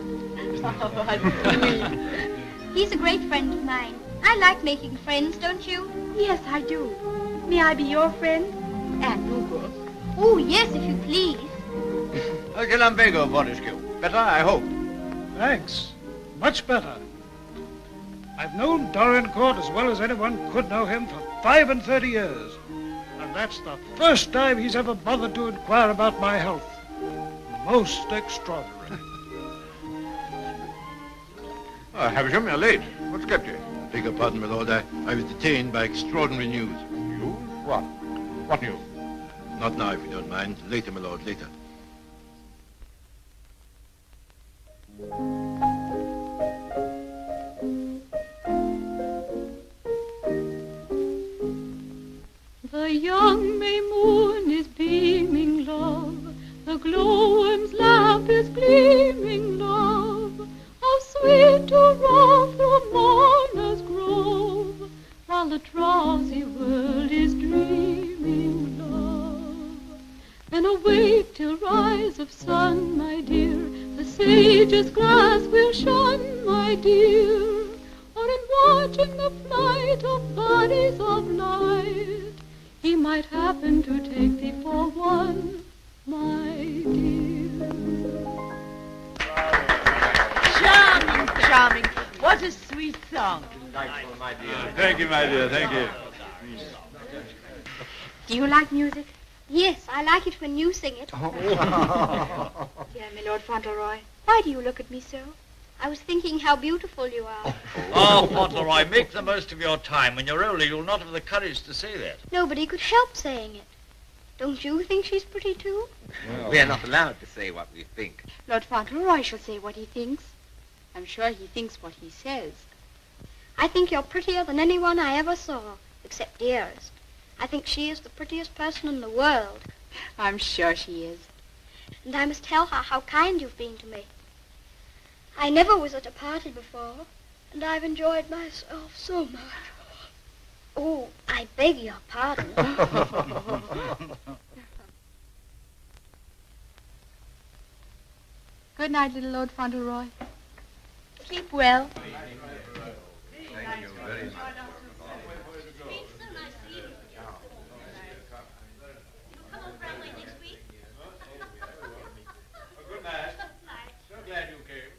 He's a great friend of mine. I like making friends, don't you? Yes, I do. May I be your friend? And Dougal. Oh, yes, if you please. Lumbago, Fortescue. Better, I hope. Thanks. much better. I've known Dorincourt as well as anyone could know him for 35 years. And that's the first time he's ever bothered to inquire about my health. Most extraordinary. Havisham, you're late. What's kept you? Beg your pardon, my lord. I was detained by extraordinary news. News? What? What news? Not now, if you don't mind. Later, my lord, later. The young May moon is beaming, love. The glowworm's lamp is gleaming, love. How sweet to roam through Mourner's Grove, while the drowsy world is dreaming, love. Then awake till rise of sun, my dear. The sage's glass will shun, my dear. Or in watching the flight of bodies of light, he might happen to take thee for one, my dear. Charming, charming. What a sweet song. Delightful, my dear. Thank you, my dear. Thank you. Do you like music? Yes, I like it when you sing it. Dear my Lord Fauntleroy, Why do you look at me so? I was thinking how beautiful you are. Oh, Fauntleroy, make the most of your time. When you're older, you'll not have the courage to say that. Nobody could help saying it. Don't you think she's pretty too? Well, we are not allowed to say what we think. Lord Fauntleroy shall say what he thinks. I'm sure he thinks what he says. I think you're prettier than anyone I ever saw, except Dearest. I think she is the prettiest person in the world. I'm sure she is. And I must tell her how kind you've been to me. I never was at a party before, and I've enjoyed myself so much. Oh, I beg your pardon. Good night, little Lord Fauntleroy. Sleep well. Thank you very much. Good night. So glad you came.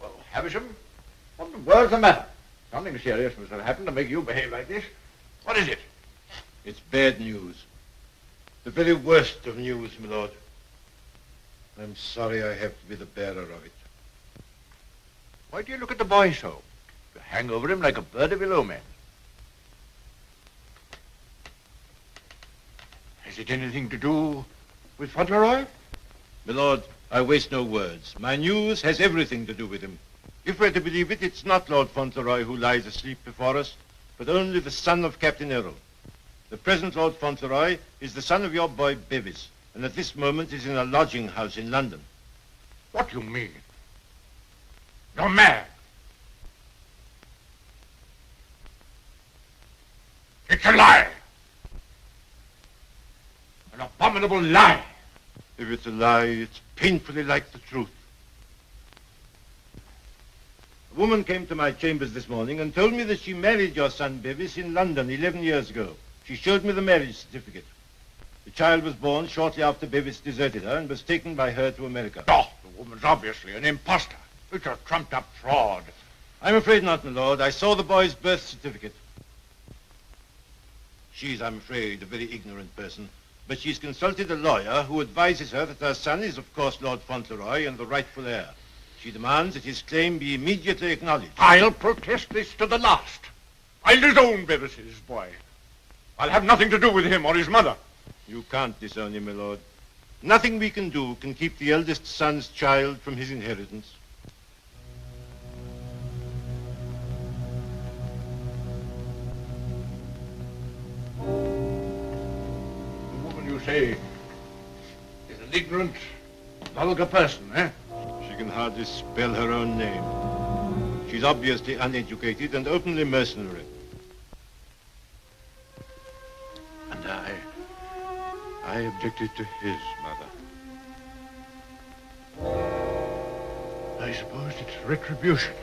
Well, Havisham, what in the world's the matter? Something serious must have happened to make you behave like this. What is it? It's bad news. The very worst of news, my lord. I'm sorry I have to be the bearer of it. Why do you look at the boy so? You hang over him like a bird of ill omen. Has it anything to do with Fauntleroy? My lord, I waste no words. My news has everything to do with him. If we're to believe it, it's not Lord Fauntleroy who lies asleep before us, but only the son of Captain Errol. The present Lord Fauntleroy is the son of your boy Bevis, and at this moment is in a lodging house in London. What do you mean? You're mad. It's a lie. An abominable lie. If it's a lie, it's painfully like the truth. A woman came to my chambers this morning and told me that she married your son Bevis in London 11 years ago. She showed me the marriage certificate. The child was born shortly after Bevis deserted her and was taken by her to America. Oh, the woman's obviously an imposter. It's a trumped-up fraud. I'm afraid not, my lord. I saw the boy's birth certificate. She's, I'm afraid, a very ignorant person, but she's consulted a lawyer who advises her that her son is, of course, Lord Fauntleroy and the rightful heir. She demands that his claim be immediately acknowledged. I'll protest this to the last. I'll disown Bevis's boy. I'll have nothing to do with him or his mother. You can't disown him, my lord. Nothing we can do can keep the eldest son's child from his inheritance. The woman you say is an ignorant, vulgar person, eh? She can hardly spell her own name. She's obviously uneducated and openly mercenary. And I objected to his mother. I suppose it's retribution.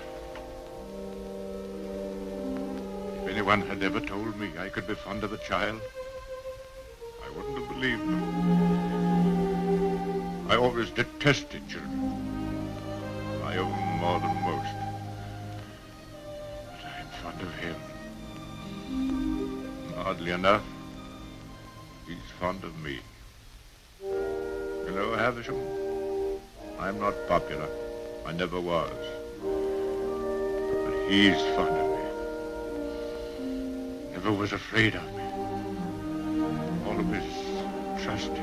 If anyone had ever told me I could be fond of a child, I wouldn't have believed them. I always detested children. I owe them more than most. But I'm fond of him. Oddly enough, he's fond of me. You know, Havisham, I'm not popular. I never was. But he's fond of me. Never was afraid of me. Always trusted me.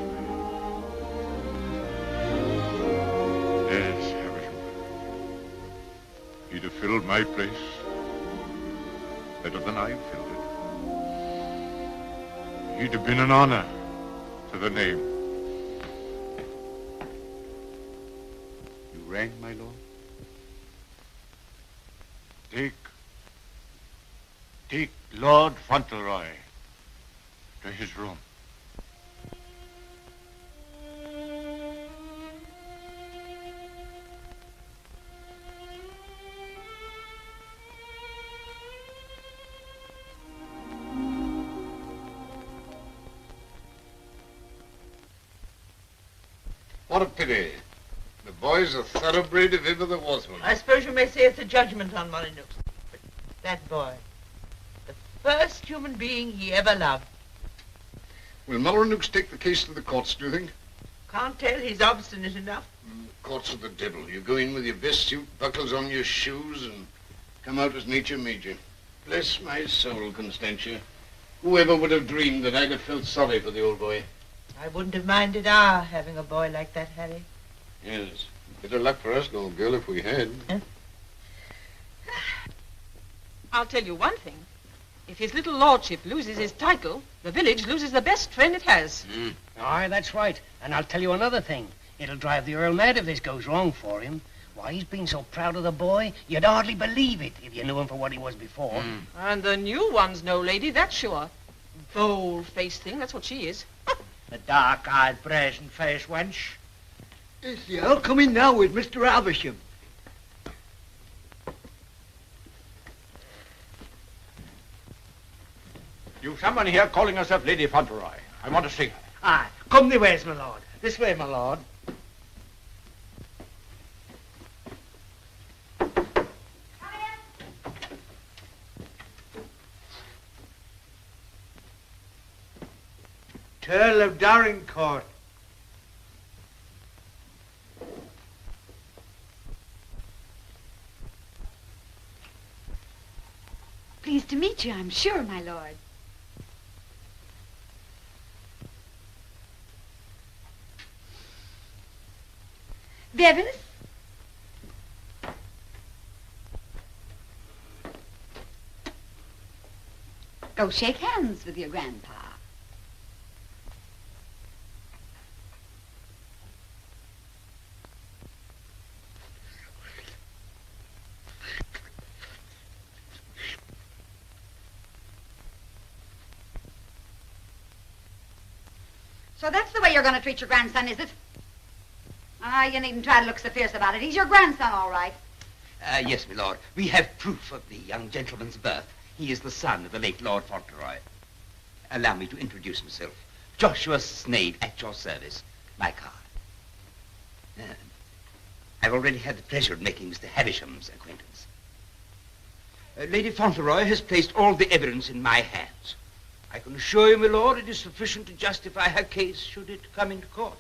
Yes, Havisham. He'd have filled my place better than I filled it. He'd have been an honor to the name. You rang, my lord? Take Lord Fauntleroy to his room. What a pity. The boy's a thoroughbred if ever there was one. I suppose you may say it's a judgment on Molyneux. But that boy, the first human being he ever loved. Will Molyneux take the case to the courts, do you think? Can't tell, he's obstinate enough. Courts are the devil. You go in with your best suit, buckles on your shoes, and come out as nature made you. Bless my soul, Constantia. Whoever would have dreamed that I'd have felt sorry for the old boy? I wouldn't have minded our having a boy like that, Harry. Yes. Bit of luck for us, little girl, if we had. Huh? I'll tell you one thing. If his little lordship loses his title, the village loses the best friend it has. Aye, that's right. And I'll tell you another thing. It'll drive the Earl mad if this goes wrong for him. Why, he's been so proud of the boy, you'd hardly believe it if you knew him for what he was before. And the new one's no lady, that's sure. Bold-faced thing, that's what she is. The dark-eyed, brazen-faced wench. Is the Earl coming now with Mr. Havisham? You've someone here calling herself Lady Fauntleroy. I want to see her. Aye, come the ways, my lord. This way, my lord. Earl of Dorincourt. Pleased to meet you, I'm sure, my lord. Bevis? Go shake hands with your grandpa. So that's the way you're going to treat your grandson, is it? Ah, you needn't try to look so fierce about it. He's your grandson, all right. Yes, my lord. We have proof of the young gentleman's birth. He is the son of the late Lord Fauntleroy. Allow me to introduce myself. Joshua Sneyd, at your service. My card. I've already had the pleasure of making Mr. Havisham's acquaintance. Lady Fauntleroy has placed all the evidence in my hands. I can assure you, my lord, it is sufficient to justify her case should it come into court.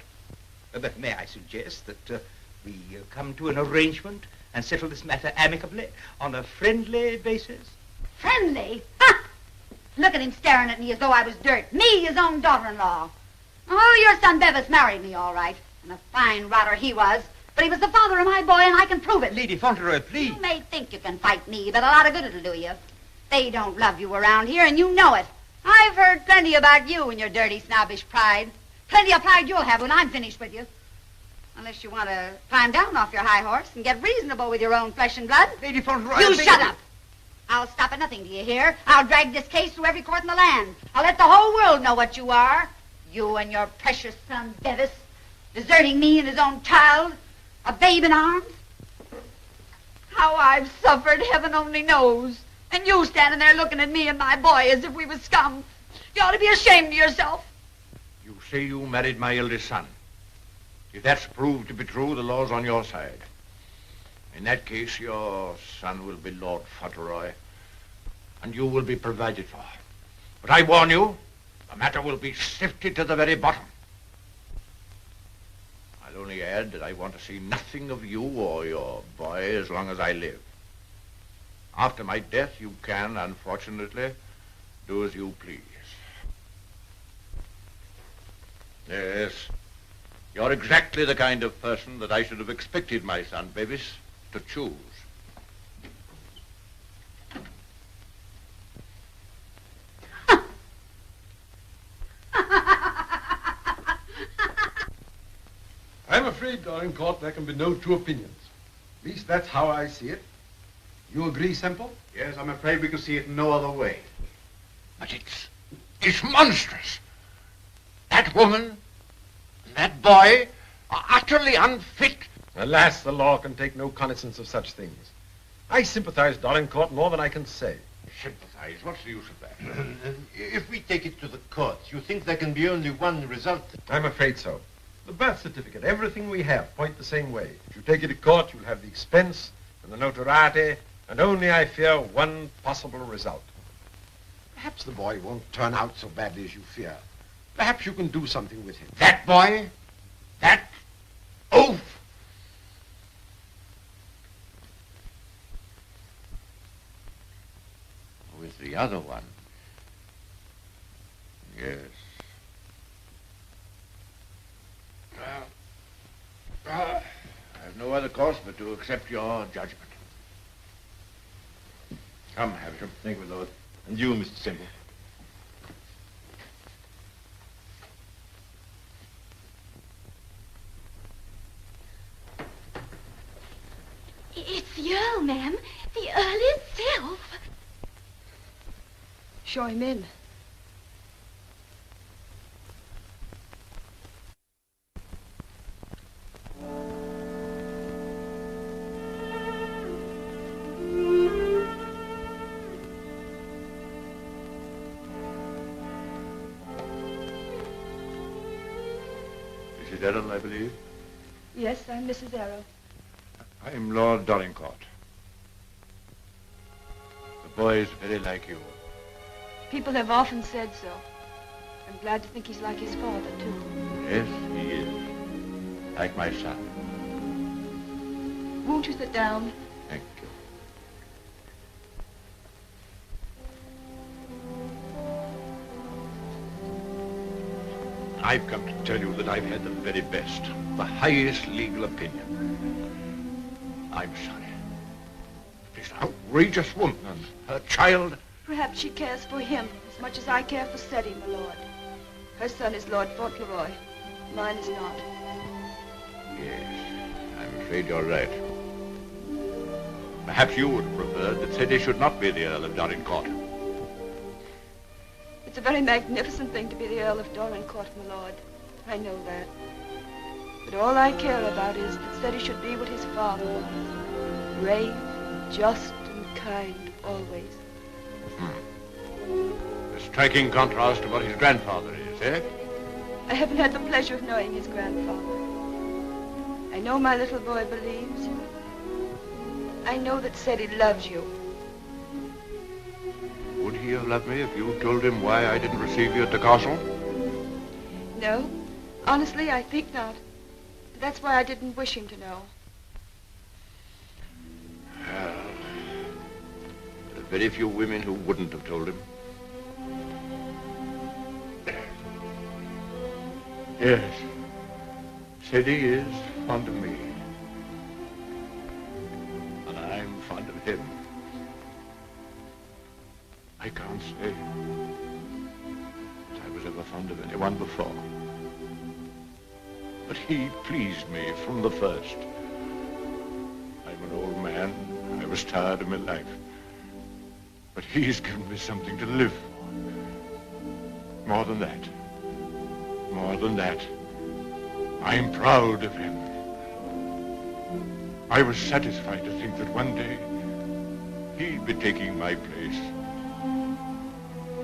But may I suggest that we come to an arrangement and settle this matter amicably on a friendly basis? Friendly? Ha! Look at him staring at me as though I was dirt. Me, his own daughter-in-law. Oh, your son Bevis married me, all right. And a fine rotter he was. But he was the father of my boy, and I can prove it. Lady Fauntleroy, please. You may think you can fight me, but a lot of good it'll do you. They don't love you around here, and you know it. I've heard plenty about you and your dirty, snobbish pride. Plenty of pride you'll have when I'm finished with you. Unless you want to climb down off your high horse and get reasonable with your own flesh and blood. Lady Fauntleroy... You shut up! I'll stop at nothing, do you hear? I'll drag this case through every court in the land. I'll let the whole world know what you are. You and your precious son, Bevis, deserting me and his own child, a babe in arms. How I've suffered, heaven only knows. And you standing there looking at me and my boy as if we was scum. You ought to be ashamed of yourself. say you married my eldest son. If that's proved to be true, the law's on your side. In that case, your son will be Lord Fauntleroy, and you will be provided for. But I warn you, the matter will be sifted to the very bottom. I'll only add that I want to see nothing of you or your boy as long as I live. After my death, you can, unfortunately, do as you please. Yes, you're exactly the kind of person that I should have expected my son, Bevis, to choose. I'm afraid, Dorincourt, there can be no two opinions. At least that's how I see it. You agree, Semple? Yes, I'm afraid we can see it no other way. But it's monstrous. That woman and that boy are utterly unfit. Alas, the law can take no cognizance of such things. I sympathize, Dorincourt, more than I can say. Sympathize? What's the use of that? If we take it to the courts, you think there can be only one result? I'm afraid so. The birth certificate, everything we have, point the same way. If you take it to court, you'll have the expense and the notoriety, and only, I fear, one possible result. Perhaps the boy won't turn out so badly as you fear. Perhaps you can do something with him. That boy? That oaf? With the other one? Yes. I have no other course but to accept your judgment. Come, Havisham. Thank you, Lord. And you, Mr. Semple. It's the Earl, ma'am. The Earl itself. Show him in. Mrs. Errol, I believe. Yes, I'm Mrs. Arrow. I'm Lord Dorincourt. The boy is very like you. People have often said so. I'm glad to think he's like his father, too. Yes, he is. Like my son. Won't you sit down? Thank you. I've come to tell you that I've had the very best, the highest legal opinion. I'm sorry. This outrageous woman and her child. Perhaps she cares for him as much as I care for Freddie, my lord. Her son is Lord Fauntleroy. Mine is not. Yes, I'm afraid you're right. Perhaps you would have preferred that Freddie should not be the Earl of Dorincourt. It's a very magnificent thing to be the Earl of Dorincourt, my lord. I know that. But all I care about is that Freddie should be what his father was. Brave, just, and kind, always. A striking contrast to what his grandfather is, eh? I haven't had the pleasure of knowing his grandfather. I know my little boy believes you. I know that Freddie loves you. Would he have loved me if you told him why I didn't receive you at the castle? No, honestly, I think not. That's why I didn't wish him to know. Well, there are very few women who wouldn't have told him. Yes, Freddie is fond of me. And I'm fond of him. I can't say that I was ever fond of anyone before. But he pleased me from the first. I'm an old man. I was tired of my life. But he's given me something to live for. More than that. More than that. I'm proud of him. I was satisfied to think that one day he'd be taking my place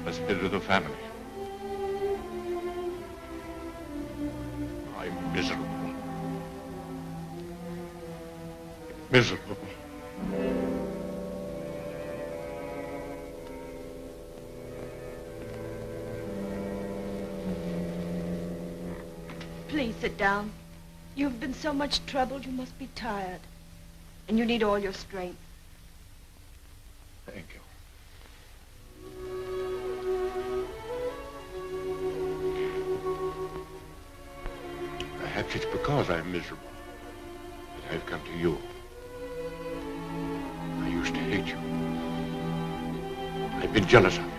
as head of the family. Miserable. Miserable. Please sit down. You've been so much troubled, you must be tired. And you need all your strength. Thank you. Perhaps it's because I'm miserable that I've come to you. I used to hate you. I've been jealous of you.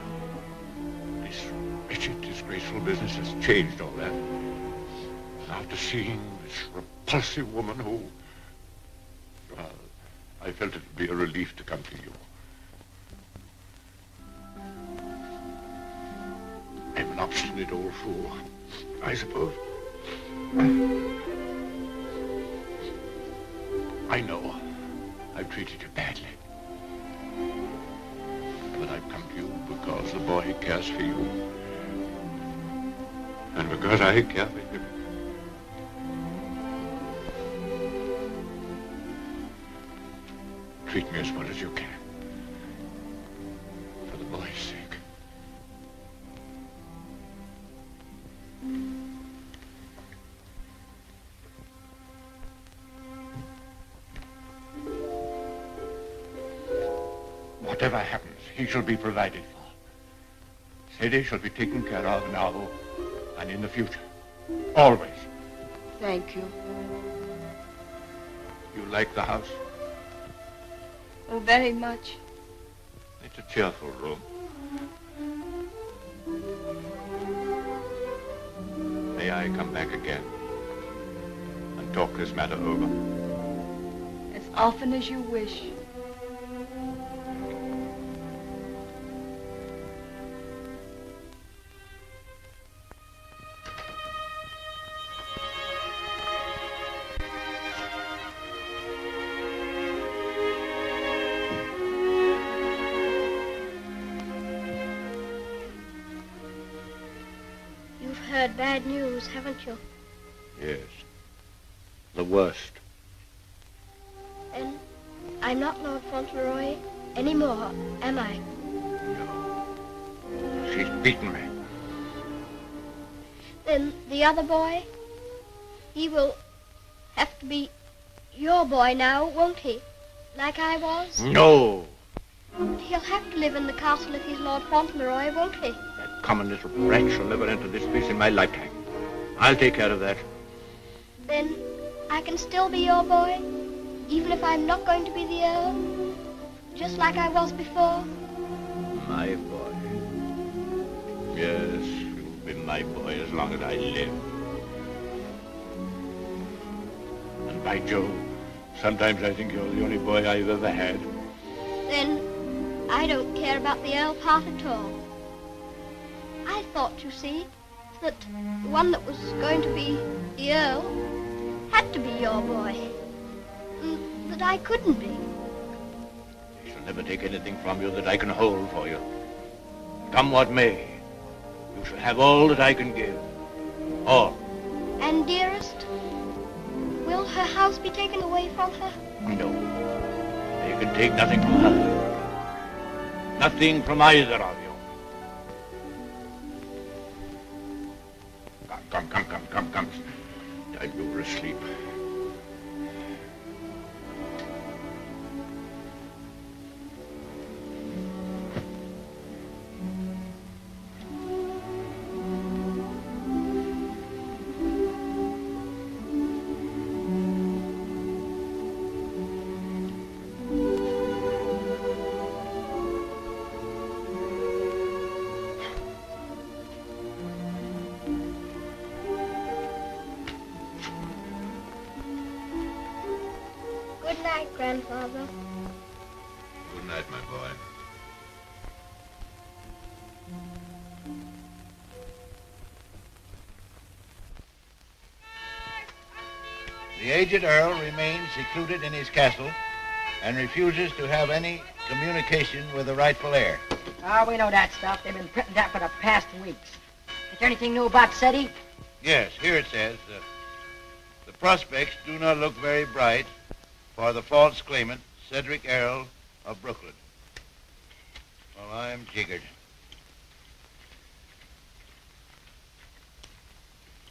This wretched, disgraceful business has changed all that. After seeing this repulsive woman who... Well, I felt it would be a relief to come to you. I'm an obstinate old fool, I suppose. I know I've treated you badly. But I've come to you because the boy cares for you. And because I care for him. Treat me as well as you can. For the boy's sake. Whatever happens, he shall be provided for. Sadie shall be taken care of now and in the future. Always. Thank you. You like the house? Oh, very much. It's a cheerful room. May I come back again and talk this matter over? As often as you wish. Heard bad news, haven't you? Yes. The worst. And I'm not Lord Fauntleroy anymore, am I? No. She's beaten me. Then the other boy, he will have to be your boy now, won't he? Like I was? No. He'll have to live in the castle if he's Lord Fauntleroy, won't he? Common little brat shall never enter this place in my lifetime. I'll take care of that. Then I can still be your boy, even if I'm not going to be the Earl, just like I was before. My boy. Yes, you'll be my boy as long as I live. And by Jove, sometimes I think you're the only boy I've ever had. Then I don't care about the Earl part at all. I thought, you see, that the one that was going to be the Earl had to be your boy. And that I couldn't be. I shall never take anything from you that I can hold for you. Come what may, you shall have all that I can give. All. And, dearest, will her house be taken away from her? No. You can take nothing from her. Nothing from either of you. Come. Time you were asleep. Good night, Grandfather. Good night, my boy. The aged Earl remains secluded in his castle and refuses to have any communication with the rightful heir. Oh, we know that stuff. They've been printing that for the past weeks. Is there anything new about SETI? Yes, here it says, prospects do not look very bright for the false claimant, Cedric Earl of Brooklyn. Well, I'm jiggered.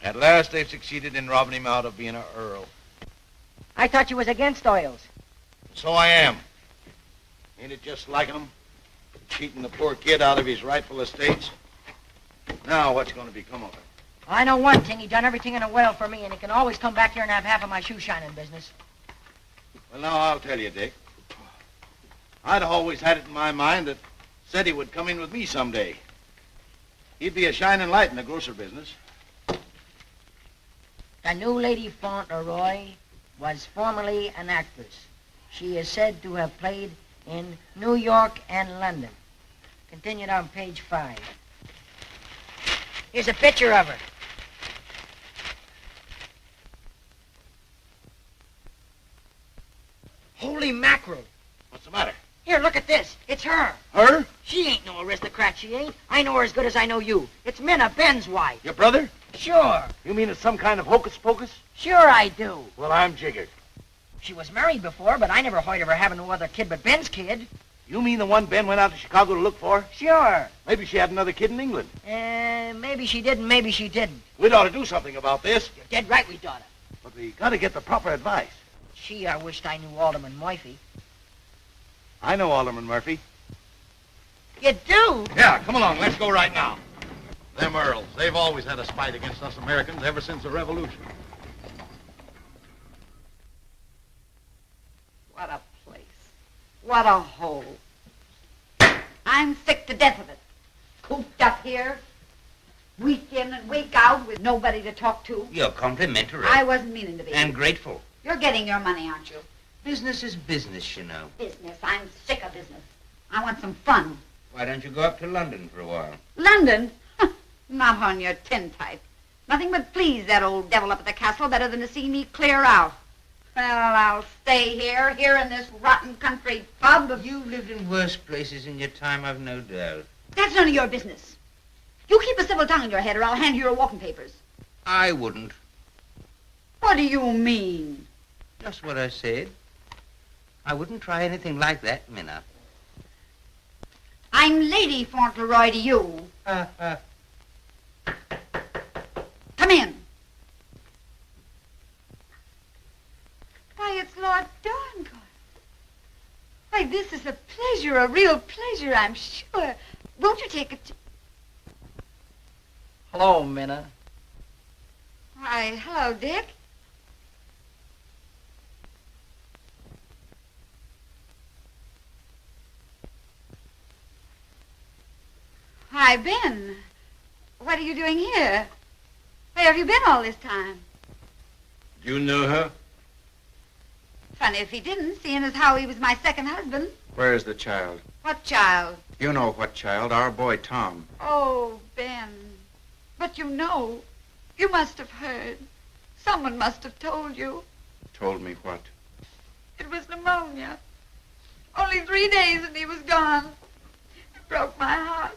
At last they've succeeded in robbing him out of being an earl. I thought you was against oils. So I am. Ain't it just like him? Cheating the poor kid out of his rightful estates. Now what's going to become of him? I know one thing. He done everything in a well for me, and he can always come back here and have half of my shoe shining business. Well, now I'll tell you, Dick. I'd always had it in my mind that Ceddy would come in with me someday. He'd be a shining light in the grocer business. The new Lady Fauntleroy was formerly an actress. She is said to have played in New York and London. Continued on page 5. Here's a picture of her. Holy mackerel. What's the matter? Here, look at this. It's her. Her? She ain't no aristocrat, she ain't. I know her as good as I know you. It's Minna, Ben's wife. Your brother? Sure. You mean it's some kind of hocus pocus? Sure I do. Well, I'm jiggered. She was married before, but I never heard of her having no other kid but Ben's kid. You mean the one Ben went out to Chicago to look for? Sure. Maybe she had another kid in England. Maybe she did and maybe she didn't. We'd ought to do something about this. You're dead right we oughta. But we got to get the proper advice. Gee, I wished I knew Alderman Murphy. I know Alderman Murphy. You do? Yeah, come along. Let's go right now. Them Earls, they've always had a spite against us Americans ever since the Revolution. What a place. What a hole. I'm sick to death of it. Cooped up here, week in and week out with nobody to talk to. You're complimentary. I wasn't meaning to be. And grateful. You're getting your money, aren't you? Business is business, you know. Business. I'm sick of business. I want some fun. Why don't you go up to London for a while? London? Not on your tintype. Nothing but please that old devil up at the castle better than to see me clear out. Well, I'll stay here in this rotten country pub. You've lived in worse places in your time, I've no doubt. That's none of your business. You keep a civil tongue in your head or I'll hand you your walking papers. I wouldn't. What do you mean? Just what I said. I wouldn't try anything like that, Minna. I'm Lady Fauntleroy to you. Come in. Why, it's Lord Dorincourt. Why, this is a pleasure, a real pleasure, I'm sure. Won't you take it? Hello, Minna. Why, hello, Dick. Why, Ben, what are you doing here? Where have you been all this time? You know her? Funny if he didn't, seeing as how he was my second husband. Where's the child? What child? You know what child, our boy Tom. Oh, Ben. But you know, you must have heard. Someone must have told you. Told me what? It was pneumonia. Only 3 days and he was gone. It broke my heart.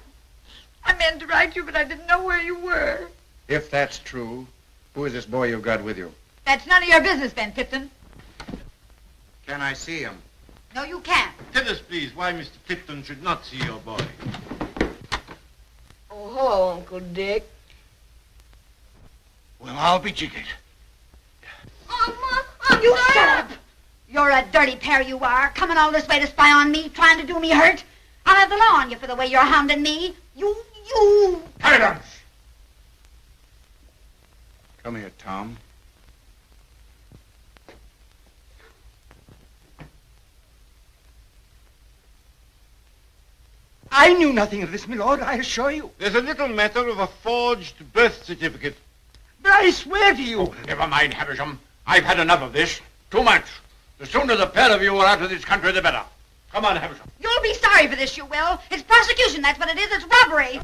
I meant to write you, but I didn't know where you were. If that's true, who is this boy you've got with you? That's none of your business, Ben Tipton. Can I see him? No, you can't. Tell us, please, why Mr. Tipton should not see your boy. Oh, hello, Uncle Dick. Well, I'll be jiggered. You shut up! You're a dirty pair, you are. Coming all this way to spy on me, trying to do me hurt. I'll have the law on you for the way you're hounding me. You... Silence! Come here, Tom. I knew nothing of this, my lord, I assure you. There's a little matter of a forged birth certificate. But I swear to you. Oh, never mind, Havisham. I've had enough of this. Too much. The sooner the pair of you are out of this country, the better. Come on, Havisham. You'll be sorry for this, you will. It's prosecution, that's what it is. It's robbery.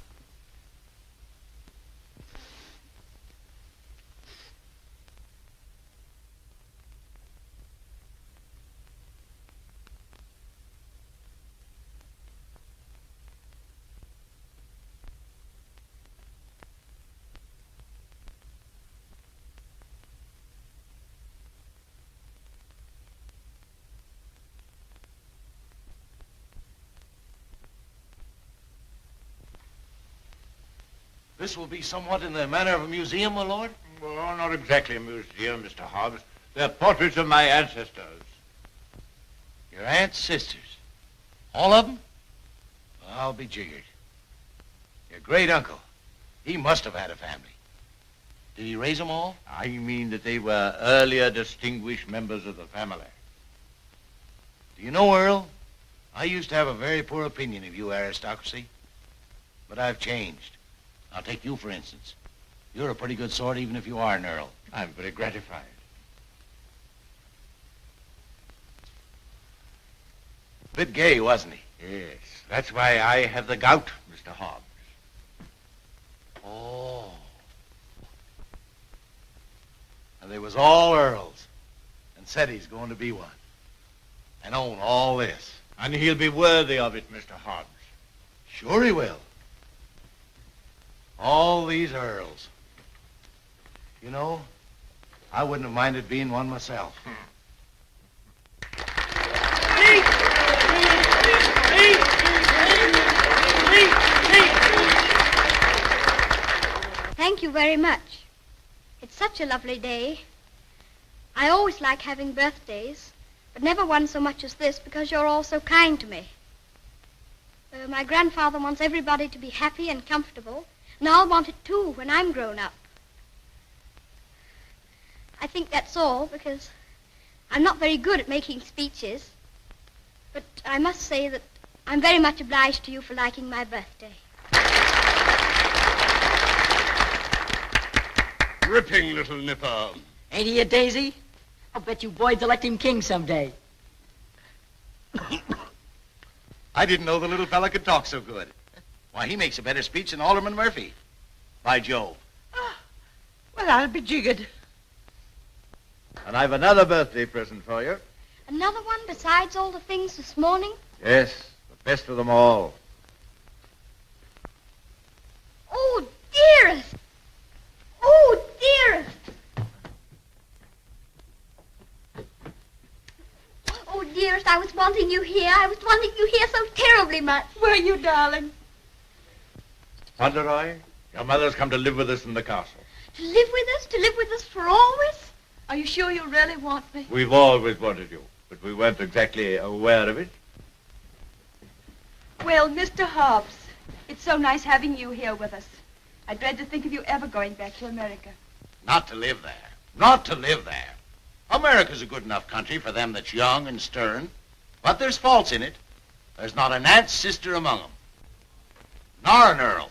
This will be somewhat in the manner of a museum, my lord? Well, not exactly a museum, Mr. Hobbs. They're portraits of my ancestors. Your aunt's sisters? All of them? Well, I'll be jiggered. Your great-uncle, he must have had a family. Did he raise them all? I mean that they were earlier distinguished members of the family. Do you know, Earl, I used to have a very poor opinion of you aristocracy, but I've changed. I'll take you, for instance. You're a pretty good sort, even if you are an Earl. I'm very gratified. Bit gay, wasn't he? Yes, that's why I have the gout, Mr. Hobbs. Oh. And they was all Earls, and said he's going to be one, and own all this. And he'll be worthy of it, Mr. Hobbs. Sure he will. All these Earls. You know, I wouldn't have minded being one myself. Thank you very much. It's such a lovely day. I always like having birthdays, but never one so much as this because you're all so kind to me. My grandfather wants everybody to be happy and comfortable, and I'll want it too when I'm grown up. I think that's all because I'm not very good at making speeches, but I must say that I'm very much obliged to you for liking my birthday. Ripping little nipper. Ain't he a daisy? I'll bet you boys elect him king someday. I didn't know the little fella could talk so good. Why, he makes a better speech than Alderman Murphy. By Jove. Well, I'll be jiggered. And I've another birthday present for you. Another one besides all the things this morning? Yes, the best of them all. Oh, dearest! Oh, dearest! Oh, dearest, I was wanting you here. I was wanting you here so terribly much. Were you, darling? Fauntleroy, your mother's come to live with us in the castle. To live with us? To live with us for always? Are you sure you really want me? We've always wanted you, but we weren't exactly aware of it. Well, Mr. Hobbs, it's so nice having you here with us. I dread to think of you ever going back to America. Not to live there. Not to live there. America's a good enough country for them that's young and stern, but there's faults in it. There's not an aunt's sister among them. Nor an Earl.